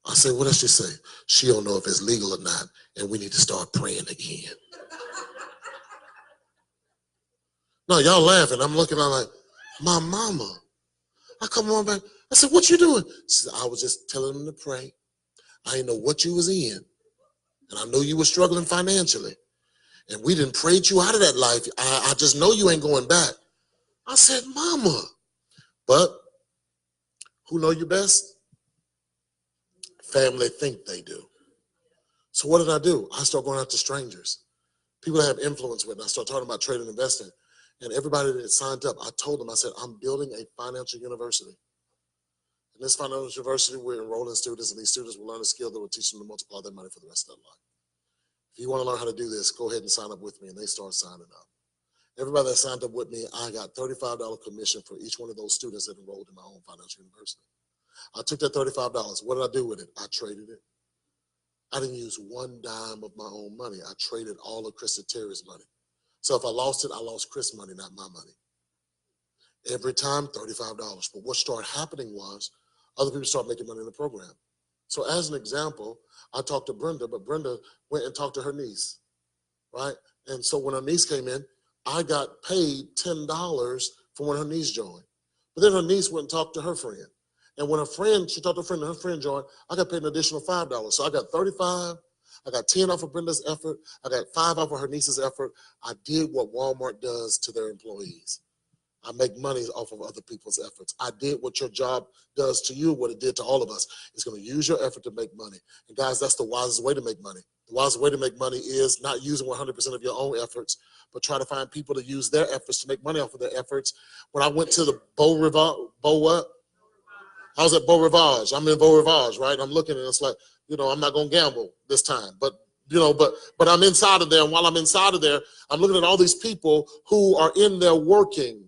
I said, what does she say? She don't know if it's legal or not, and we need to start praying again. No, y'all laughing. I'm looking, I'm like, my mama. I come on back. I said, what you doing? She said, I was just telling them to pray. I didn't know what you was in. And I know you were struggling financially. And we didn't prayed you out of that life. I just know you ain't going back. I said, Mama. But who know you best? Family think they do. So what did I do? I started going out to strangers. People that have influence with. And I started talking about trading and investing. And everybody that signed up, I told them, I said, I'm building a financial university. In this financial university, we're enrolling students, and these students will learn a skill that will teach them to multiply their money for the rest of their life. If you want to learn how to do this, go ahead and sign up with me. And they start signing up. Everybody that signed up with me, I got $35 commission for each one of those students that enrolled in my own financial university. I took that $35. What did I do with it? I traded it. I didn't use one dime of my own money. I traded all of Krista Terry's money. So if I lost it, I lost Chris' money, not my money. Every time, $35. But what started happening was other people started making money in the program. So as an example, I talked to Brenda, but Brenda went and talked to her niece, right? And so when her niece came in, I got paid $10 for when her niece joined. But then her niece went and talked to her friend. And when she talked to her friend and her friend joined, I got paid an additional $5. So I got 35. I got 10 off of Brenda's effort. I got 5 off of her niece's effort. I did what Walmart does to their employees. I make money off of other people's efforts. I did what your job does to you, what it did to all of us. It's going to use your effort to make money. And guys, that's the wisest way to make money. The wisest way to make money is not using 100% of your own efforts, but try to find people to use their efforts to make money off of their efforts. When I went to the I was at Beau Rivage. I'm in Beau Rivage, right? I'm looking and it's like, you know, I'm not going to gamble this time, but I'm inside of there. And while I'm inside of there, I'm looking at all these people who are in there working.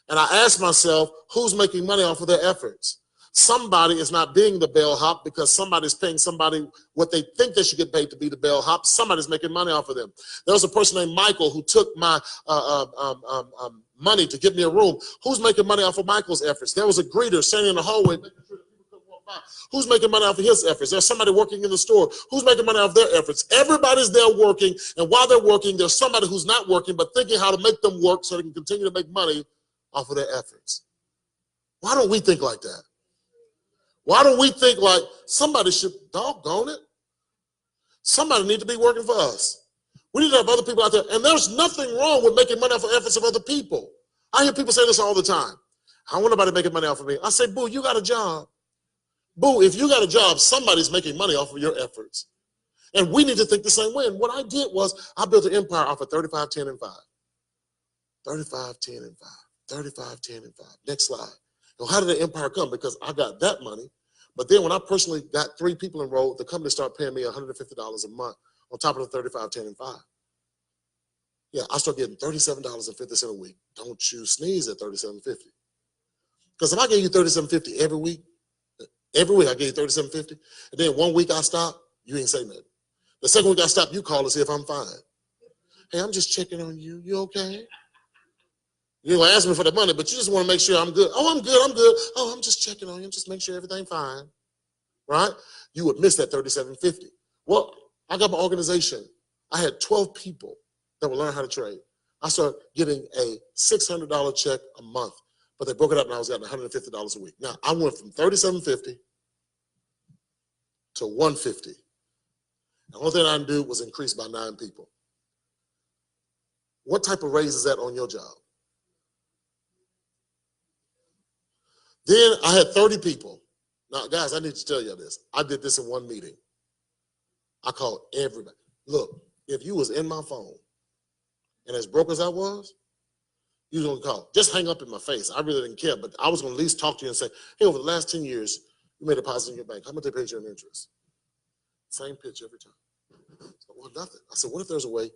And I ask myself, who's making money off of their efforts? Somebody is not being the bellhop because somebody's paying somebody what they think they should get paid to be the bellhop. Somebody's making money off of them. There was a person named Michael who took my money to get me a room. Who's making money off of Michael's efforts? There was a greeter standing in the hallway making sure that people couldn't walk Who's making money off of his efforts? There's somebody working in the store. Who's making money off of their efforts? Everybody's there working, and while they're working, there's somebody who's not working, but thinking how to make them work so they can continue to make money off of their efforts. Why don't we think like that? Why don't we think like somebody should, doggone it, somebody need to be working for us. We need to have other people out there, and there's nothing wrong with making money off of efforts of other people. I hear people say this all the time. I don't want nobody making money off of me. I say, boo, you got a job. Boo, if you got a job, somebody's making money off of your efforts. And we need to think the same way. And what I did was I built an empire off of 35, 10, and 5. 35, 10, and 5. 35, 10, and 5. Next slide. Now, how did the empire come? Because I got that money. But then when I personally got 3 people enrolled, the company started paying me $150 a month on top of the 35, 10, and 5. Yeah, I started getting $37.50 a week. Don't you sneeze at $37.50. Because if I gave you $37.50 every week I gave you $37.50, and then 1 week I stop, you ain't say nothing. The second week I stop, you call to see if I'm fine. Hey, I'm just checking on you. You okay? You don't ask me for the money, but you just want to make sure I'm good. Oh, I'm good, I'm good. Oh, I'm just checking on you. Just make sure everything's fine. Right? You would miss that $37.50. Well, I got my organization. I had 12 people that would learn how to trade. I started getting a $600 check a month, but they broke it up and I was getting $150 a week. Now, I went from $37.50 to $150. The only thing I didn't do was increase by 9 people. What type of raise is that on your job? Then I had 30 people. Now, guys, I need to tell you this. I did this in one meeting. I called everybody. Look, if you was in my phone, and as broke as I was, you was gonna call. Just hang up in my face. I really didn't care, but I was gonna at least talk to you and say, hey, over the last 10 years, you made a deposit in your bank. How much they paid you in interest? Same pitch every time. So, well, nothing. I said, what if there's a way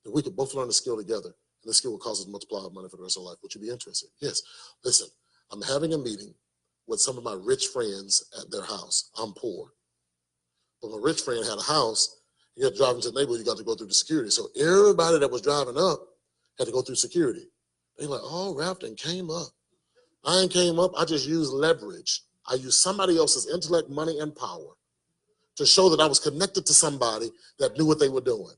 that we could both learn the skill together, and the skill will cause us to multiply our money for the rest of our life? Would you be interested? Yes. Listen, I'm having a meeting with some of my rich friends at their house. I'm poor. But my rich friend had a house. You had to drive into the neighborhood, you got to go through the security. So everybody that was driving up had to go through security. They like, oh, Ralph done came up. I ain't came up. I just used leverage. I used somebody else's intellect, money, and power to show that I was connected to somebody that knew what they were doing.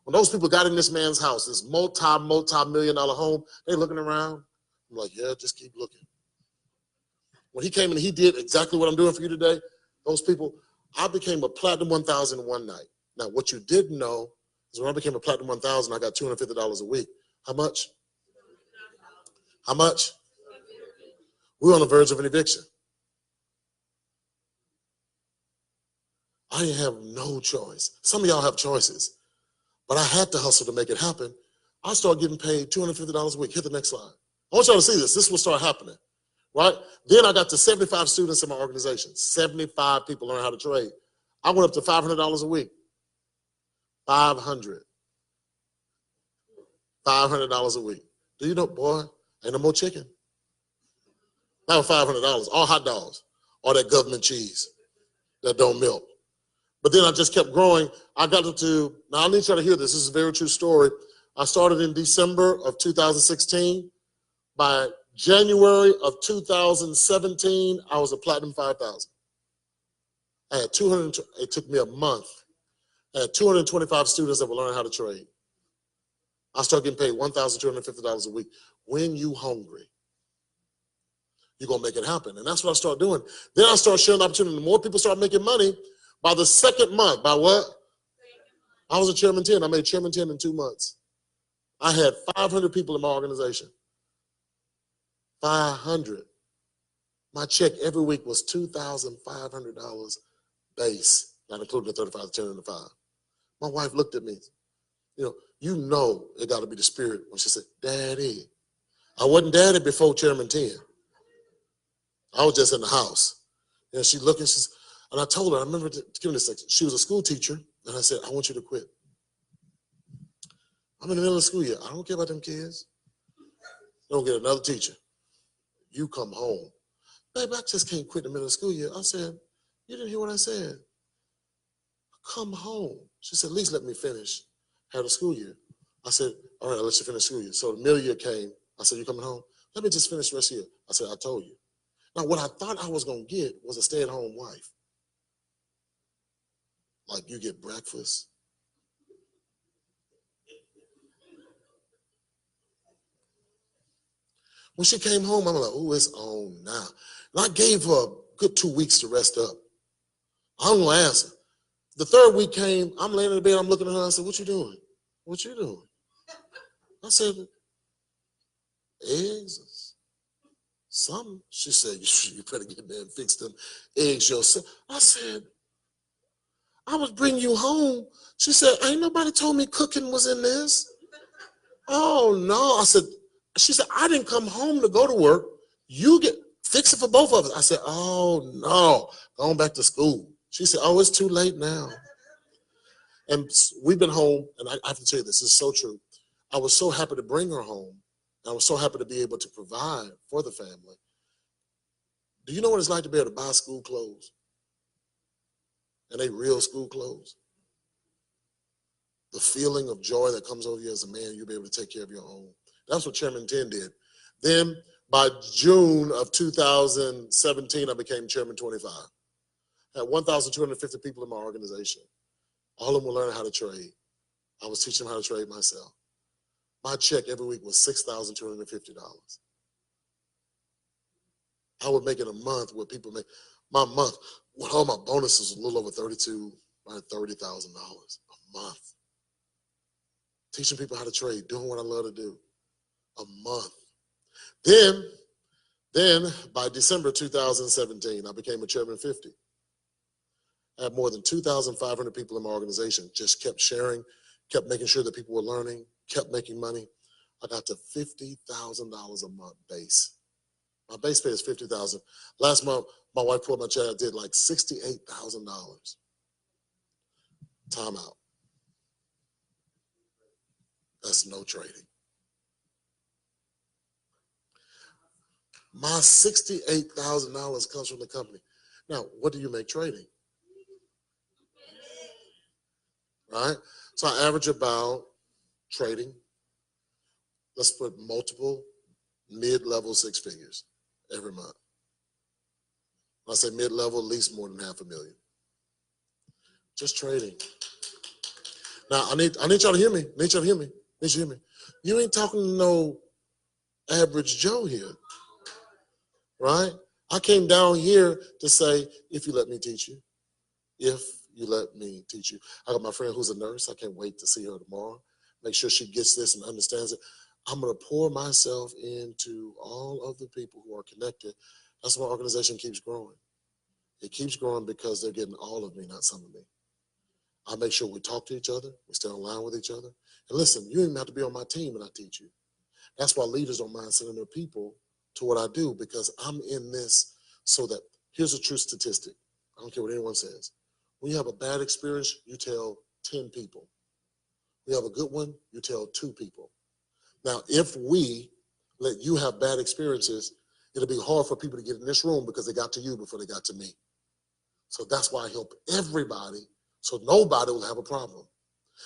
When those people got in this man's house, this multi-million-dollar home, they looking around. I'm like, yeah, just keep looking. When he came in, he did exactly what I'm doing for you today. Those people, I became a Platinum 1000 in one night. Now, what you didn't know is when I became a Platinum 1000, I got $250 a week. How much? How much? We were on the verge of an eviction. I didn't have no choice. Some of y'all have choices, but I had to hustle to make it happen. I started getting paid $250 a week. Hit the next slide. I want y'all to see this. This will start happening, right? Then I got to 75 students in my organization. 75 people learn how to trade. I went up to $500 a week. $500 a week. Do you know, boy, ain't no more chicken. That was $500, all hot dogs, all that government cheese that don't melt. But then I just kept growing. I got to, now I need you to hear this. This is a very true story. I started in December of 2016. By January of 2017, I was a Platinum 5000. I had 200, it took me a month. I had 225 students that were learning how to trade. I started getting paid $1,250 a week. When you hungry, you're going to make it happen. And that's what I started doing. Then I started sharing the opportunity. The more people start making money, by the second month, by what? I was a Chairman 10. I made Chairman 10 in 2 months. I had 500 people in my organization. 500. My check every week was $2,500 base, not including the 35, 10, and the 5. My wife looked at me. You know it got to be the spirit when she said, Daddy. I wasn't daddy before Chairman 10. I was just in the house. And she looked and she said, and I told her, I remember giving this section. She was a school teacher, and I said, I want you to quit. I'm in the middle of the school year. I don't care about them kids. Don't get another teacher. You come home. Baby, I just can't quit in the middle of the school year. I said, you didn't hear what I said. Come home. She said, at least let me finish the school year. I said, all right, I'll let you finish school year. So the middle year came. I said, you coming home? Let me just finish the rest of the year. I said, I told you. Now, what I thought I was going to get was a stay-at-home wife. Like, you get breakfast. When she came home, I'm like, oh, it's on now. And I gave her a good 2 weeks to rest up. I don't want to answer. The third week came, I'm laying in the bed, I'm looking at her, I said, what you doing? What you doing? I said, eggs or something. She said, you better get there and fix them eggs yourself. I said, I was bringing you home. She said, ain't nobody told me cooking was in this. Oh, no. I said, she said, I didn't come home to go to work. You fix it for both of us. I said, oh, no. Going back to school. She said, oh, it's too late now. And we've been home, and I have to tell you this is so true. I was so happy to bring her home. I was so happy to be able to provide for the family. Do you know what it's like to be able to buy school clothes? And they real school clothes? The feeling of joy that comes over you as a man, you'll be able to take care of your own. That's what Chairman 10 did. Then by June of 2017, I became Chairman 25. I had 1,250 people in my organization. All of them were learning how to trade. I was teaching them how to trade myself. My check every week was $6,250. I would make it a month where people make my month with all my bonuses was a little over $30,000 a month. Teaching people how to trade, doing what I love to do, a month. Then by December 2017, I became a Chairman 50. I had more than 2,500 people in my organization, just kept sharing, kept making sure that people were learning, kept making money. I got to $50,000 a month base. My base pay is $50,000. Last month, my wife pulled my check. I did like $68,000. Time out. That's no trading. My $68,000 comes from the company. Now, what do you make trading? Right? So I average about trading. Let's put multiple mid-level six figures every month. When I say mid-level, at least more than $500,000. Just trading. Now, I need y'all to hear me. I need y'all to hear me. I need you to hear me. You ain't talking to no average Joe here, right? I came down here to say, if you let me teach you, if you let me teach you. I got my friend who's a nurse. I can't wait to see her tomorrow. Make sure she gets this and understands it. I'm going to pour myself into all of the people who are connected. That's why my organization keeps growing. It keeps growing because they're getting all of me, not some of me. I make sure we talk to each other. We stay online with each other. And listen, you don't even have to be on my team when I teach you. That's why leaders don't mind sending their people to what I do, because I'm in this so that, here's a true statistic. I don't care what anyone says. When you have a bad experience, you tell 10 people. When you have a good one, you tell 2 people. Now, if we let you have bad experiences, it'll be hard for people to get in this room because they got to you before they got to me. So that's why I help everybody so nobody will have a problem.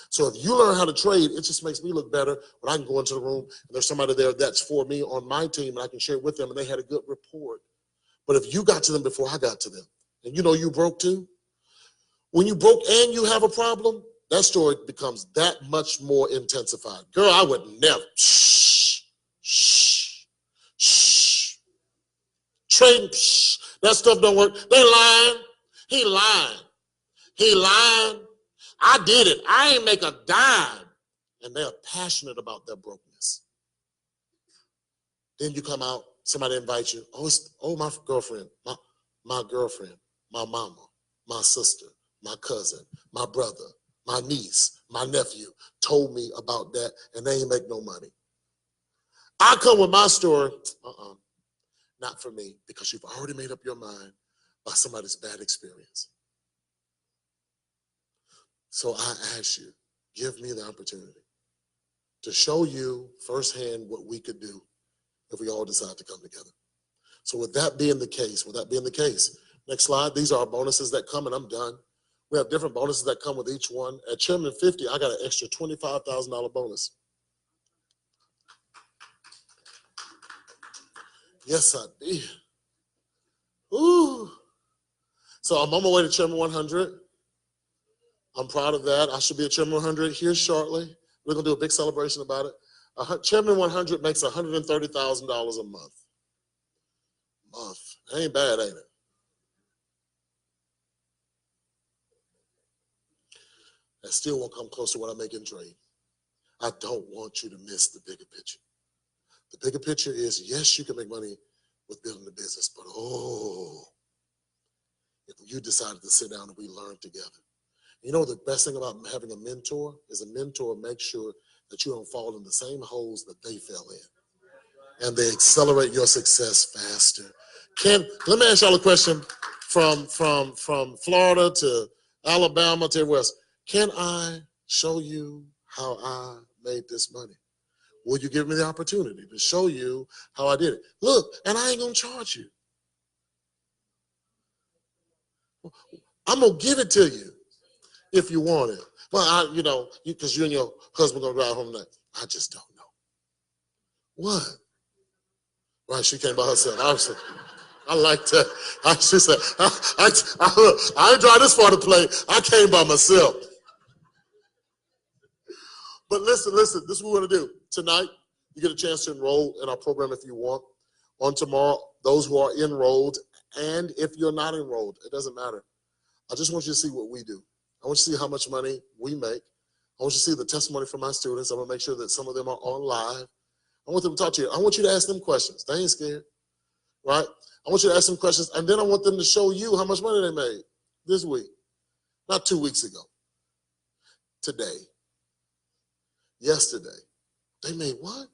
So if you learn how to trade, it just makes me look better when I can go into the room and there's somebody there that's for me on my team and I can share with them and they had a good report. But if you got to them before I got to them, and you know you broke too, when you broke and you have a problem, that story becomes that much more intensified. Girl, I would never. Trading, that stuff don't work. They lying. He lying. He lying. I did it. I ain't make a dime. And they're passionate about their brokenness. Then you come out, somebody invites you. Oh, my girlfriend, my girlfriend, my mama, my sister, my cousin, my brother, my niece, my nephew told me about that, and they ain't make no money. I come with my story. Not for me, because you've already made up your mind by somebody's bad experience. So I ask you, give me the opportunity to show you firsthand what we could do if we all decide to come together. So with that being the case, next slide, these are our bonuses that come, and I'm done. We have different bonuses that come with each one. At Chairman 50, I got an extra $25,000 bonus. Yes, I did. So I'm on my way to Chairman 100. I'm proud of that. I should be at Chairman 100 here shortly. We're going to do a big celebration about it. Chairman 100 makes $130,000 a month. Ain't bad, ain't it? That still won't come close to what I make in trade. I don't want you to miss the bigger picture. The bigger picture is, yes, you can make money with building a business, but if you decided to sit down and we learn together. You know, the best thing about having a mentor is a mentor makes sure that you don't fall in the same holes that they fell in. And they accelerate your success faster. Let me ask y'all a question from Florida to Alabama to everywhere else. Can I show you how I made this money? Will you give me the opportunity to show you how I did it? Look, and I ain't gonna charge you. I'm gonna give it to you if you want it. Well, because you and your husband gonna drive home tonight. I just don't know. What? Right, she came by herself. I like that. She said, I ain't drive this far to play. I came by myself. But listen, this is what we're going to do. Tonight, you get a chance to enroll in our program if you want. On tomorrow, those who are enrolled, and if you're not enrolled, it doesn't matter. I just want you to see what we do. I want you to see how much money we make. I want you to see the testimony from my students. I'm going to make sure that some of them are on live. I want them to talk to you. I want you to ask them questions. They ain't scared, right? I want you to ask them questions, and then I want them to show you how much money they made this week. Not 2 weeks ago. Today. Yesterday. They made what?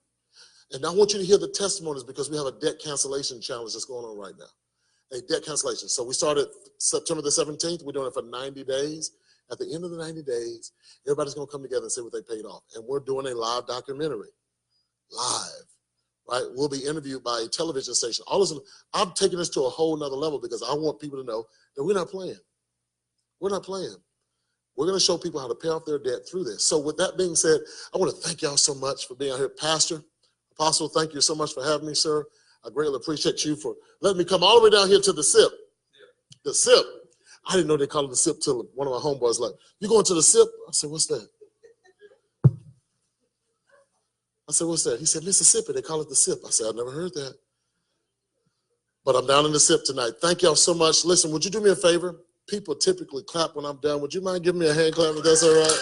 And I want you to hear the testimonies because we have a debt cancellation challenge that's going on right now. A debt cancellation. So we started September the 17th. We're doing it for 90 days. At the end of the 90 days, everybody's going to come together and say what they paid off. And we're doing a live documentary. Live. Right? We'll be interviewed by a television station. All this, I'm taking this to a whole nother level because I want people to know that we're not playing. We're not playing. We're going to show people how to pay off their debt through this. So with that being said, I want to thank y'all so much for being out here. Pastor, Apostle, thank you so much for having me, sir. I greatly appreciate you for letting me come all the way down here to the SIP. The SIP. I didn't know they called it the SIP till one of my homeboys like, you going to the SIP? I said, what's that? What's that? He said, Mississippi, they call it the SIP. I said, I've never heard that. But I'm down in the SIP tonight. Thank y'all so much. Listen, would you do me a favor? People typically clap when I'm done. Would you mind giving me a hand clap if that's all right?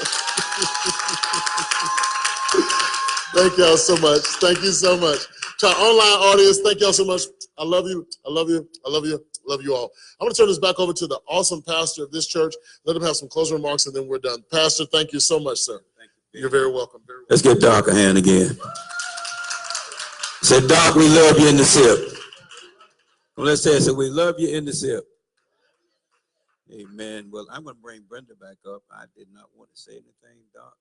Thank y'all so much. Thank you so much. To our online audience, thank y'all so much. I love you. I love you. I love you. I love you all. I'm going to turn this back over to the awesome pastor of this church. Let him have some closing remarks, and then we're done. Pastor, thank you so much, sir. Thank you. You're very welcome. Let's give Doc a hand again. Say, Doc, we love you in the SIP. Well, let's say it. So we love you in the SIP. Amen. Well, I'm going to bring Brenda back up. I did not want to say anything, Doc.